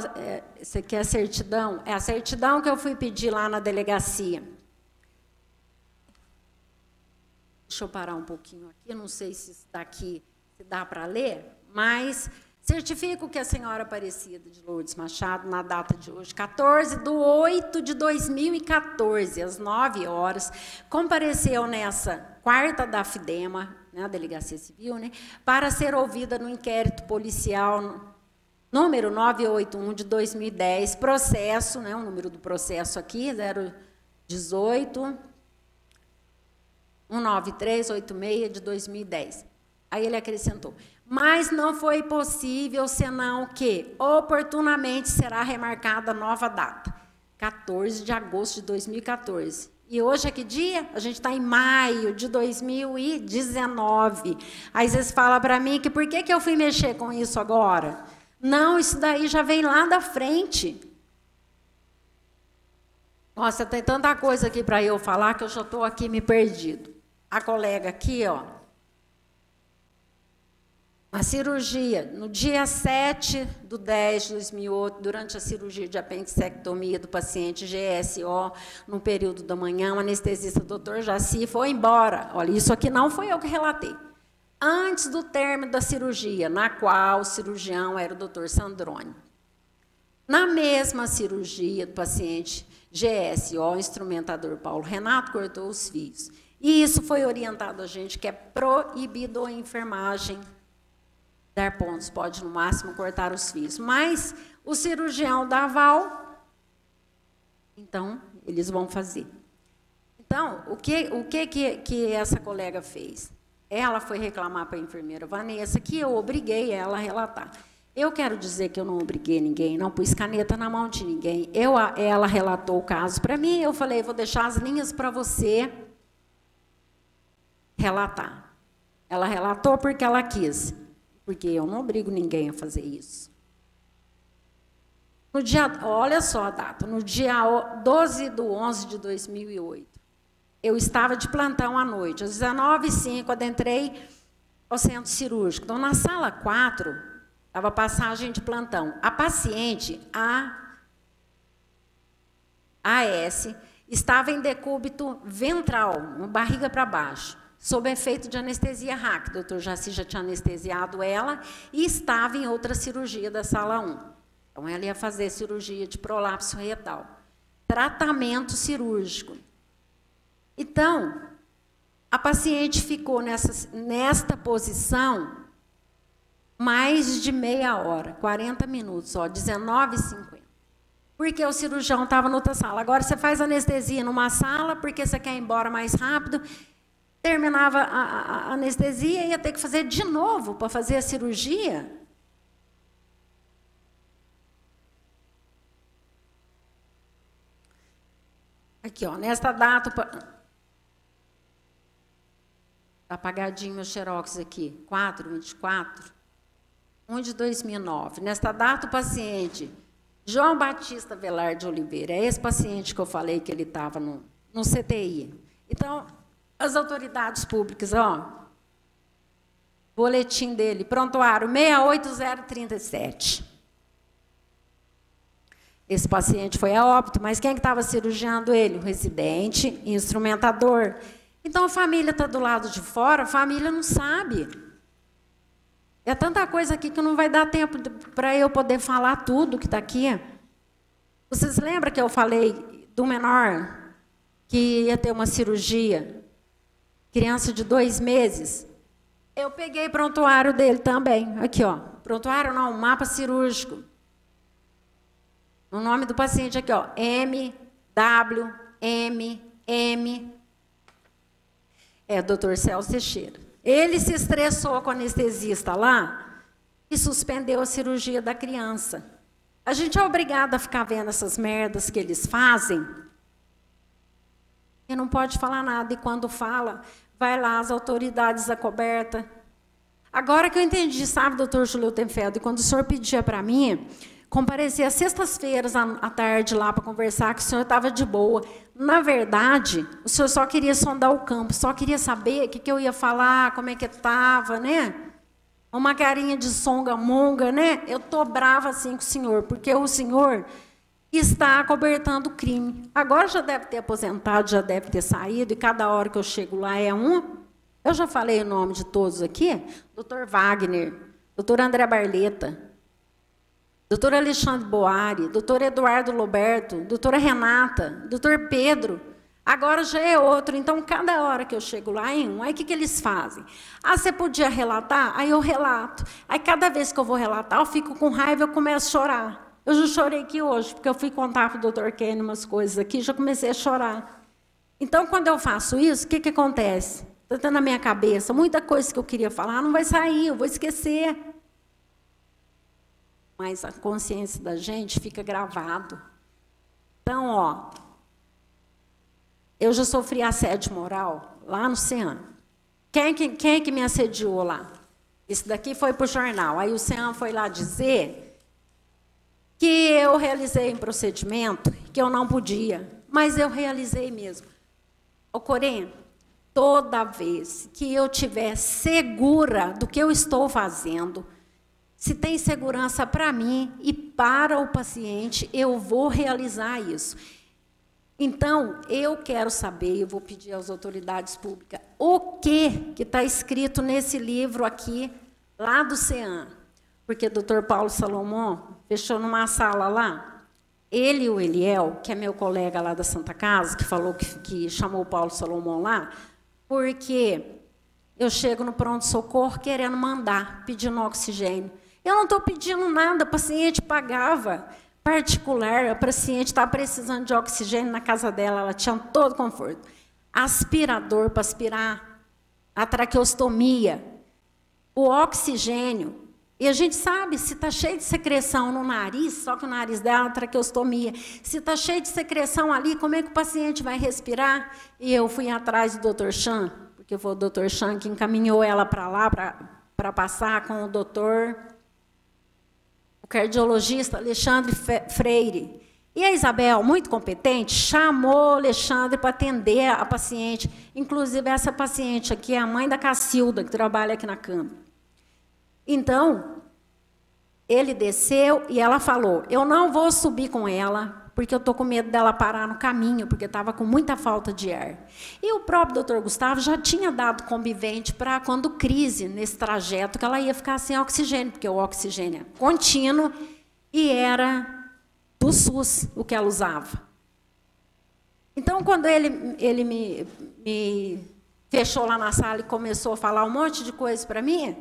S2: essa aqui é a certidão. É a certidão que eu fui pedir lá na delegacia. Deixa eu parar um pouquinho aqui, não sei se isso daqui se dá para ler, mas certifico que a senhora Aparecida de Lourdes Machado, na data de hoje, 14/8/2014, às 9 horas, compareceu nessa 4ª da FIDEMA, né, a Delegacia Civil, né, para ser ouvida no inquérito policial número 981 de 2010, processo, né, o número do processo aqui, 018 19386 de 2010. Aí ele acrescentou, mas não foi possível, senão que oportunamente será remarcada nova data, 14 de agosto de 2014. E hoje é que dia? A gente está em maio de 2019. Aí vocês falam para mim que por que eu fui mexer com isso agora? Não, isso daí já vem lá da frente. Nossa, tem tanta coisa aqui para eu falar que eu já estou aqui me perdido. A colega aqui, ó. A cirurgia, no dia 7/10/2008, durante a cirurgia de apendicectomia do paciente GSO, no período da manhã, o anestesista doutor Jaci foi embora. Olha, isso aqui não foi eu que relatei. Antes do término da cirurgia, na qual o cirurgião era o doutor Sandrone. Na mesma cirurgia do paciente GSO, o instrumentador Paulo Renato cortou os fios. E isso foi orientado a gente, que é proibido a enfermagem dar pontos, pode no máximo cortar os fios. Mas o cirurgião dá aval, então eles vão fazer. Então, o que essa colega fez? Ela foi reclamar para a enfermeira Vanessa, que eu obriguei ela a relatar. Eu quero dizer que eu não obriguei ninguém, não pus caneta na mão de ninguém. Ela relatou o caso para mim, eu falei, vou deixar as linhas para você relatar. Ela relatou porque ela quis, porque eu não obrigo ninguém a fazer isso. No dia, olha só a data, no dia 12/11/2008, eu estava de plantão à noite, às 19h05, adentrei ao centro cirúrgico. Então, na sala 4, estava passagem de plantão. A paciente, AS, estava em decúbito ventral, barriga para baixo, sob efeito de anestesia RAC. O doutor Jaci já tinha anestesiado ela e estava em outra cirurgia da sala 1. Então, ela ia fazer cirurgia de prolapso retal. Tratamento cirúrgico. Então, a paciente ficou nesta posição mais de meia hora, 40 minutos, 19h50. Porque o cirurgião estava na outra sala. Agora, você faz anestesia numa sala, porque você quer ir embora mais rápido. Terminava a anestesia e ia ter que fazer de novo para fazer a cirurgia. Aqui, ó, nesta data... Está apagadinho meu xerox aqui, 4/24/1/2009. Nesta data, o paciente João Batista Velar de Oliveira, é esse paciente que eu falei que ele estava no CTI. Então, as autoridades públicas, ó, boletim dele, prontuário 68037. Esse paciente foi a óbito, mas quem que estava cirurgiando ele? O residente, instrumentador. Então, a família está do lado de fora, a família não sabe. É tanta coisa aqui que não vai dar tempo para eu poder falar tudo que está aqui. Vocês lembram que eu falei do menor que ia ter uma cirurgia? Criança de 2 meses. Eu peguei prontuário dele também. Aqui, ó. Prontuário não, mapa cirúrgico. O nome do paciente aqui, ó. MWMM. É, doutor Celso Teixeira. Ele se estressou com o anestesista lá e suspendeu a cirurgia da criança. A gente é obrigado a ficar vendo essas merdas que eles fazem e não pode falar nada. E quando fala, vai lá as autoridades acobertas. Agora que eu entendi, sabe, doutor Julio Tenfeld, quando o senhor pedia para mim comparecer às sextas-feiras à tarde lá para conversar, que o senhor estava de boa. Na verdade, o senhor só queria sondar o campo, só queria saber o que eu ia falar, como é que estava, né? Uma carinha de songamonga, né? Eu estou brava assim com o senhor, porque o senhor está acobertando o crime. Agora já deve ter aposentado, já deve ter saído, e cada hora que eu chego lá é um. Eu já falei o nome de todos aqui, doutor Wagner, doutor André Barleta, doutor Alexandre Boari, doutor Eduardo Loberto, doutora Renata, doutor Pedro, agora já é outro. Então, cada hora que eu chego lá em um, aí o que eles fazem? Ah, você podia relatar? Aí eu relato. Aí, cada vez que eu vou relatar, eu fico com raiva, eu começo a chorar. Eu já chorei aqui hoje, porque eu fui contar para o doutor Kenny umas coisas aqui, já comecei a chorar. Então, quando eu faço isso, o que acontece? Está na minha cabeça, muita coisa que eu queria falar não vai sair, eu vou esquecer. Mas a consciência da gente fica gravado. Então, ó, eu já sofri assédio moral lá no CEAM. Quem é que me assediou lá? Isso daqui foi para o jornal. Aí o CEAM foi lá dizer que eu realizei um procedimento que eu não podia, mas eu realizei mesmo. Ô, Corém, toda vez que eu estiver segura do que eu estou fazendo, se tem segurança para mim e para o paciente, eu vou realizar isso. Então, eu quero saber, eu vou pedir às autoridades públicas, o que está escrito nesse livro aqui, lá do CEAM. Porque o doutor Paulo Salomão fechou numa sala lá, ele e o Eliel, que é meu colega lá da Santa Casa, que falou que chamou o Paulo Salomão lá, porque eu chego no pronto-socorro querendo mandar, pedindo oxigênio. Eu não estou pedindo nada, a paciente pagava particular, a paciente estava precisando de oxigênio na casa dela, ela tinha todo conforto. Aspirador para aspirar, a traqueostomia, o oxigênio. E a gente sabe, se está cheio de secreção no nariz, só que o nariz dela é uma traqueostomia, se está cheio de secreção ali, como é que o paciente vai respirar? E eu fui atrás do Dr. Chan, porque foi o Dr. Chan que encaminhou ela para lá, para passar com o doutor, o cardiologista Alexandre Freire. E a Isabel, muito competente, chamou o Alexandre para atender a paciente. Inclusive, essa paciente aqui é a mãe da Cacilda, que trabalha aqui na Câmara. Então, ele desceu e ela falou, eu não vou subir com ela, porque eu estou com medo dela parar no caminho, porque estava com muita falta de ar. E o próprio doutor Gustavo já tinha dado convivente para quando crise, nesse trajeto, que ela ia ficar sem oxigênio, porque o oxigênio é contínuo e era do SUS o que ela usava. Então, quando ele me fechou lá na sala e começou a falar um monte de coisa para mim,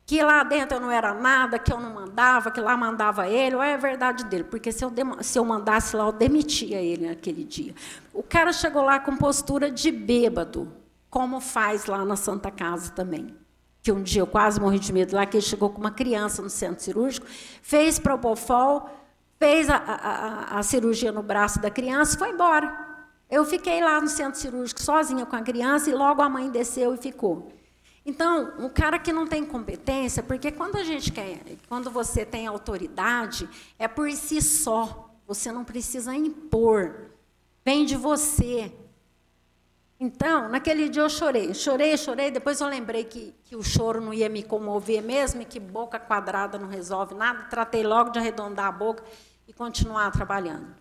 S2: que lá dentro eu não era nada, que eu não mandava, que lá mandava ele, ou é a verdade dele, porque se eu mandasse lá, eu demitia ele naquele dia. O cara chegou lá com postura de bêbado, como faz lá na Santa Casa também. Que um dia eu quase morri de medo lá, que ele chegou com uma criança no centro cirúrgico, fez propofol, fez a cirurgia no braço da criança e foi embora. Eu fiquei lá no centro cirúrgico sozinha com a criança e logo a mãe desceu e ficou. Então, um cara que não tem competência, porque quando você tem autoridade, é por si só, você não precisa impor, vem de você. Então, naquele dia eu chorei, depois eu lembrei que o choro não ia me comover mesmo, e que boca quadrada não resolve nada, tratei logo de arredondar a boca e continuar trabalhando.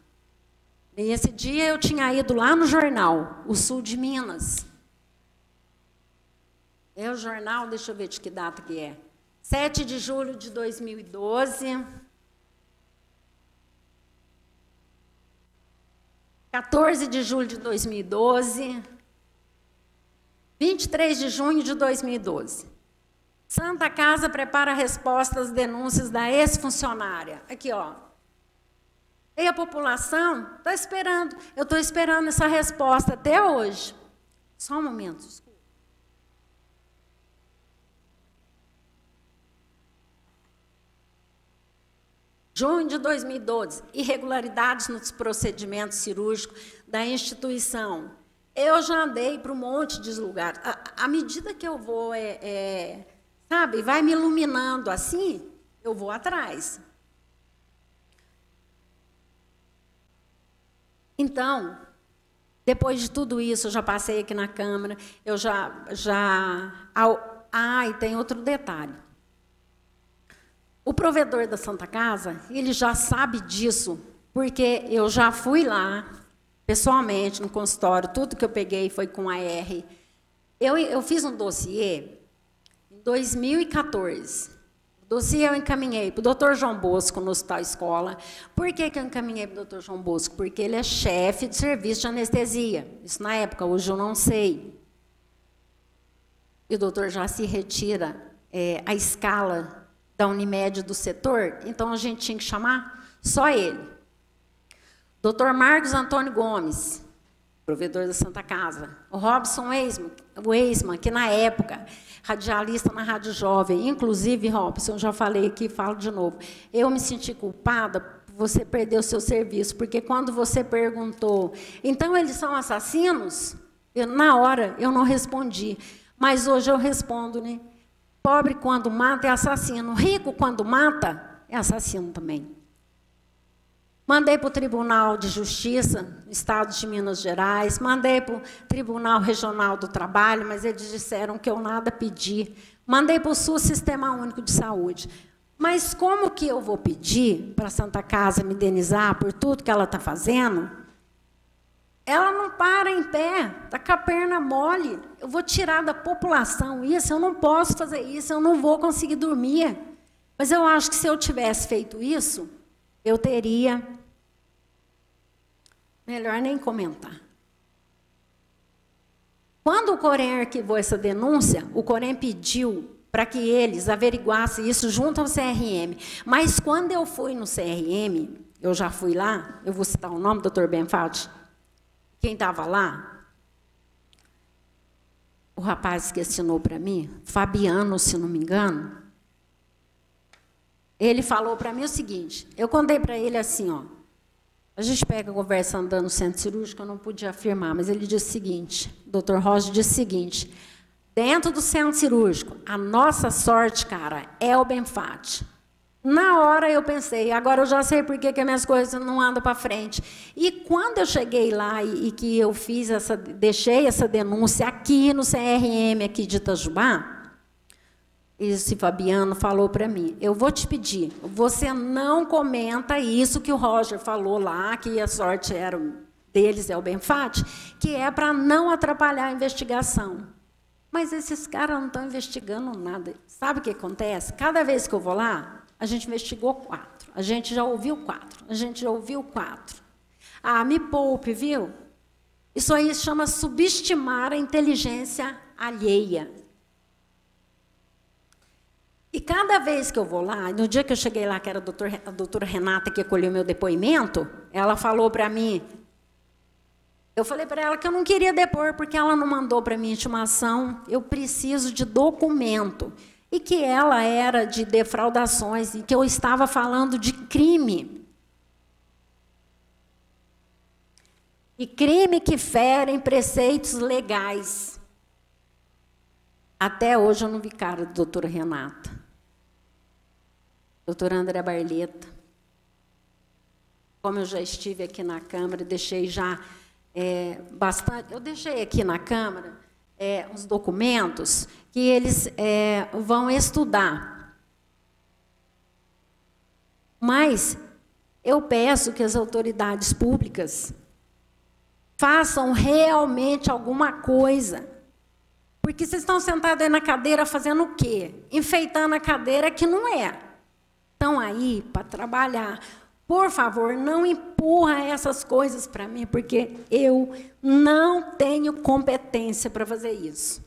S2: E esse dia eu tinha ido lá no jornal, o Sul de Minas. É o jornal, deixa eu ver de que data que é. 7 de julho de 2012. 14 de julho de 2012. 23 de junho de 2012. Santa Casa prepara resposta às denúncias da ex-funcionária. Aqui, ó. E a população está esperando. Eu estou esperando essa resposta até hoje. Só um momento, desculpa. Junho de 2012, irregularidades nos procedimentos cirúrgicos da instituição. Eu já andei para um monte de lugares. À medida que eu vou, sabe, vai me iluminando assim, eu vou atrás. Então, depois de tudo isso, eu já passei aqui na Câmara, eu e tem outro detalhe. O provedor da Santa Casa, ele já sabe disso, porque eu já fui lá, pessoalmente, no consultório, tudo que eu peguei foi com a R. Eu fiz um dossiê em 2014. O dossiê eu encaminhei para o doutor João Bosco, no Hospital Escola. Por que eu encaminhei para o doutor João Bosco? Porque ele é chefe de serviço de anestesia. Isso na época, hoje eu não sei. E o doutor já se retira a escala da Unimed do setor, então a gente tinha que chamar só ele. Dr. Marcos Antônio Gomes, provedor da Santa Casa. O Robson Weisman, que na época, radialista na Rádio Jovem, inclusive, Robson, já falei aqui, falo de novo, eu me senti culpada por você perder o seu serviço, porque quando você perguntou, então eles são assassinos? Na hora eu não respondi, mas hoje eu respondo, né? Pobre quando mata é assassino, rico quando mata é assassino também. Mandei para o Tribunal de Justiça do Estado de Minas Gerais, mandei para o Tribunal Regional do Trabalho, mas eles disseram que eu nada pedi. Mandei para o SUS, Sistema Único de Saúde. Mas como que eu vou pedir para a Santa Casa me indenizar por tudo que ela está fazendo? Ela não para em pé, está com a perna mole. Eu vou tirar da população isso, eu não posso fazer isso, eu não vou conseguir dormir. Mas eu acho que se eu tivesse feito isso, eu teria... Melhor nem comentar. Quando o Corém arquivou essa denúncia, o Corém pediu para que eles averiguassem isso junto ao CRM. Mas quando eu fui no CRM, eu já fui lá, eu vou citar o nome, doutor Benfatti, quem estava lá, o rapaz que assinou para mim, Fabiano, se não me engano, ele falou para mim o seguinte, eu contei para ele assim, ó, a gente pega a conversa andando no centro cirúrgico, eu não podia afirmar, mas ele disse o seguinte, o doutor Roger disse o seguinte, dentro do centro cirúrgico, a nossa sorte, cara, é o Benfatti. Na hora eu pensei, agora eu já sei por que as minhas coisas não andam para frente. E quando eu cheguei lá e que eu deixei essa denúncia aqui no CRM, aqui de Itajubá, esse Fabiano falou para mim, eu vou te pedir, você não comenta isso que o Roger falou lá, que a sorte era deles, é o Benfatti, que é para não atrapalhar a investigação. Mas esses caras não estão investigando nada. Sabe o que acontece? Cada vez que eu vou lá, a gente investigou 4, a gente já ouviu 4, a gente já ouviu 4. Ah, me poupe, viu? Isso aí se chama subestimar a inteligência alheia. E cada vez que eu vou lá, no dia que eu cheguei lá, que era a doutora Renata que acolheu meu depoimento, ela falou para mim, eu falei para ela que eu não queria depor, porque ela não mandou para mim intimação, eu preciso de documento. E que ela era de defraudações, e que eu estava falando de crime. E crime que ferem preceitos legais. Até hoje eu não vi cara da doutora Renata. Doutora André Barleta. Como eu já estive aqui na Câmara, deixei já bastante... Eu deixei aqui na Câmara uns documentos que eles vão estudar. Mas eu peço que as autoridades públicas façam realmente alguma coisa. Porque vocês estão sentados aí na cadeira fazendo o quê? Enfeitando a cadeira que não é. Estão aí para trabalhar. Por favor, não empurra essas coisas para mim, porque eu não tenho competência para fazer isso.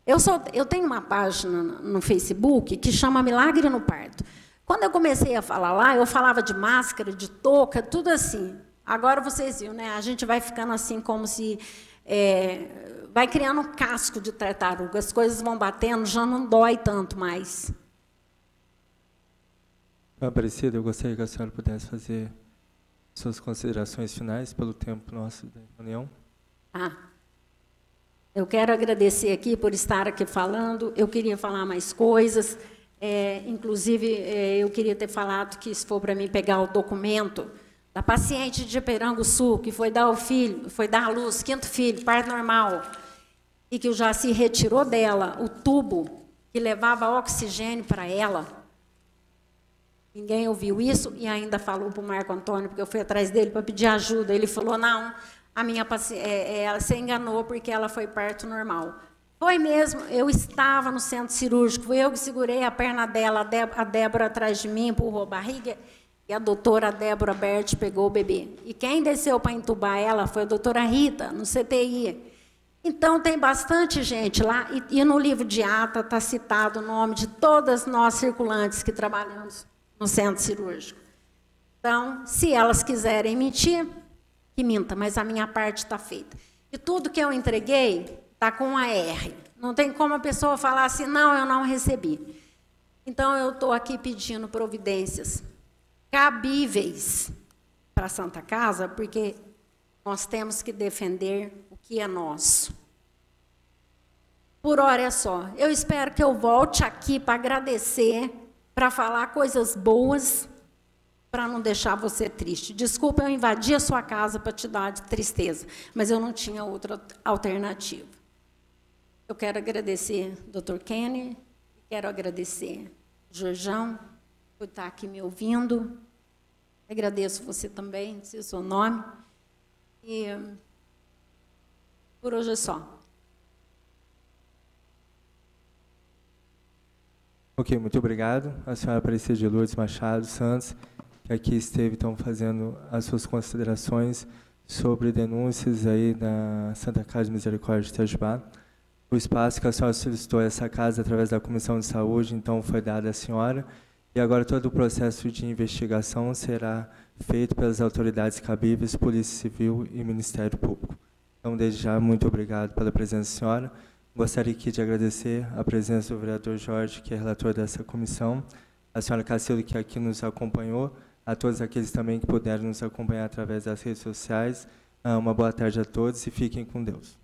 S2: Eu tenho uma página no Facebook que chama Milagre no Parto. Quando eu comecei a falar lá, eu falava de máscara, de touca, tudo assim. Agora vocês viram, né? A gente vai ficando assim como se... vai criando um casco de tartaruga, as coisas vão batendo, já não dói tanto mais.
S1: Aparecida, eu gostaria que a senhora pudesse fazer suas considerações finais pelo tempo nosso da reunião.
S2: Eu quero agradecer aqui por estar aqui falando, eu queria falar mais coisas, inclusive eu queria ter falado que se for para mim pegar o documento da paciente de Iperanguçu, que foi dar à luz, 5º filho, parto normal, e que o Jaci retirou dela o tubo que levava oxigênio para ela. Ninguém ouviu isso e ainda falou para o Marco Antônio, porque eu fui atrás dele para pedir ajuda. Ele falou, não, a minha paciente, ela se enganou porque ela foi parto normal. Foi mesmo, eu estava no centro cirúrgico, fui eu que segurei a perna dela, a Débora atrás de mim, empurrou a barriga, e a doutora Débora Berti pegou o bebê. E quem desceu para entubar ela foi a doutora Rita, no CTI. Então, tem bastante gente lá, e no livro de ata está citado o nome de todas nós circulantes que trabalhamos no centro cirúrgico. Então, se elas quiserem mentir, que minta, mas a minha parte está feita. E tudo que eu entreguei está com a R. Não tem como a pessoa falar assim, não, eu não recebi. Então, eu estou aqui pedindo providências cabíveis para a Santa Casa, porque nós temos que defender o que é nosso. Por hora é só. Eu espero que eu volte aqui para agradecer, para falar coisas boas, para não deixar você triste. Desculpa, eu invadi a sua casa para te dar de tristeza, mas eu não tinha outra alternativa. Eu quero agradecer o Dr. Kenny, quero agradecer o Jorjão por estar aqui me ouvindo. Agradeço você também, não sei o seu nome. E por hoje é só.
S1: Ok, muito obrigado. A senhora Aparecida de Lourdes Machado Santos, que aqui esteve, então, fazendo as suas considerações sobre denúncias aí da Santa Casa de Misericórdia de Itajubá. O espaço que a senhora solicitou essa casa através da Comissão de Saúde, então, foi dado à senhora, e agora todo o processo de investigação será feito pelas autoridades cabíveis, Polícia Civil e Ministério Público. Então, desde já, muito obrigado pela presença da senhora. Gostaria aqui de agradecer a presença do vereador Jorge, que é relator dessa comissão, a senhora Cacilda, que aqui nos acompanhou, a todos aqueles também que puderam nos acompanhar através das redes sociais. Uma boa tarde a todos e fiquem com Deus.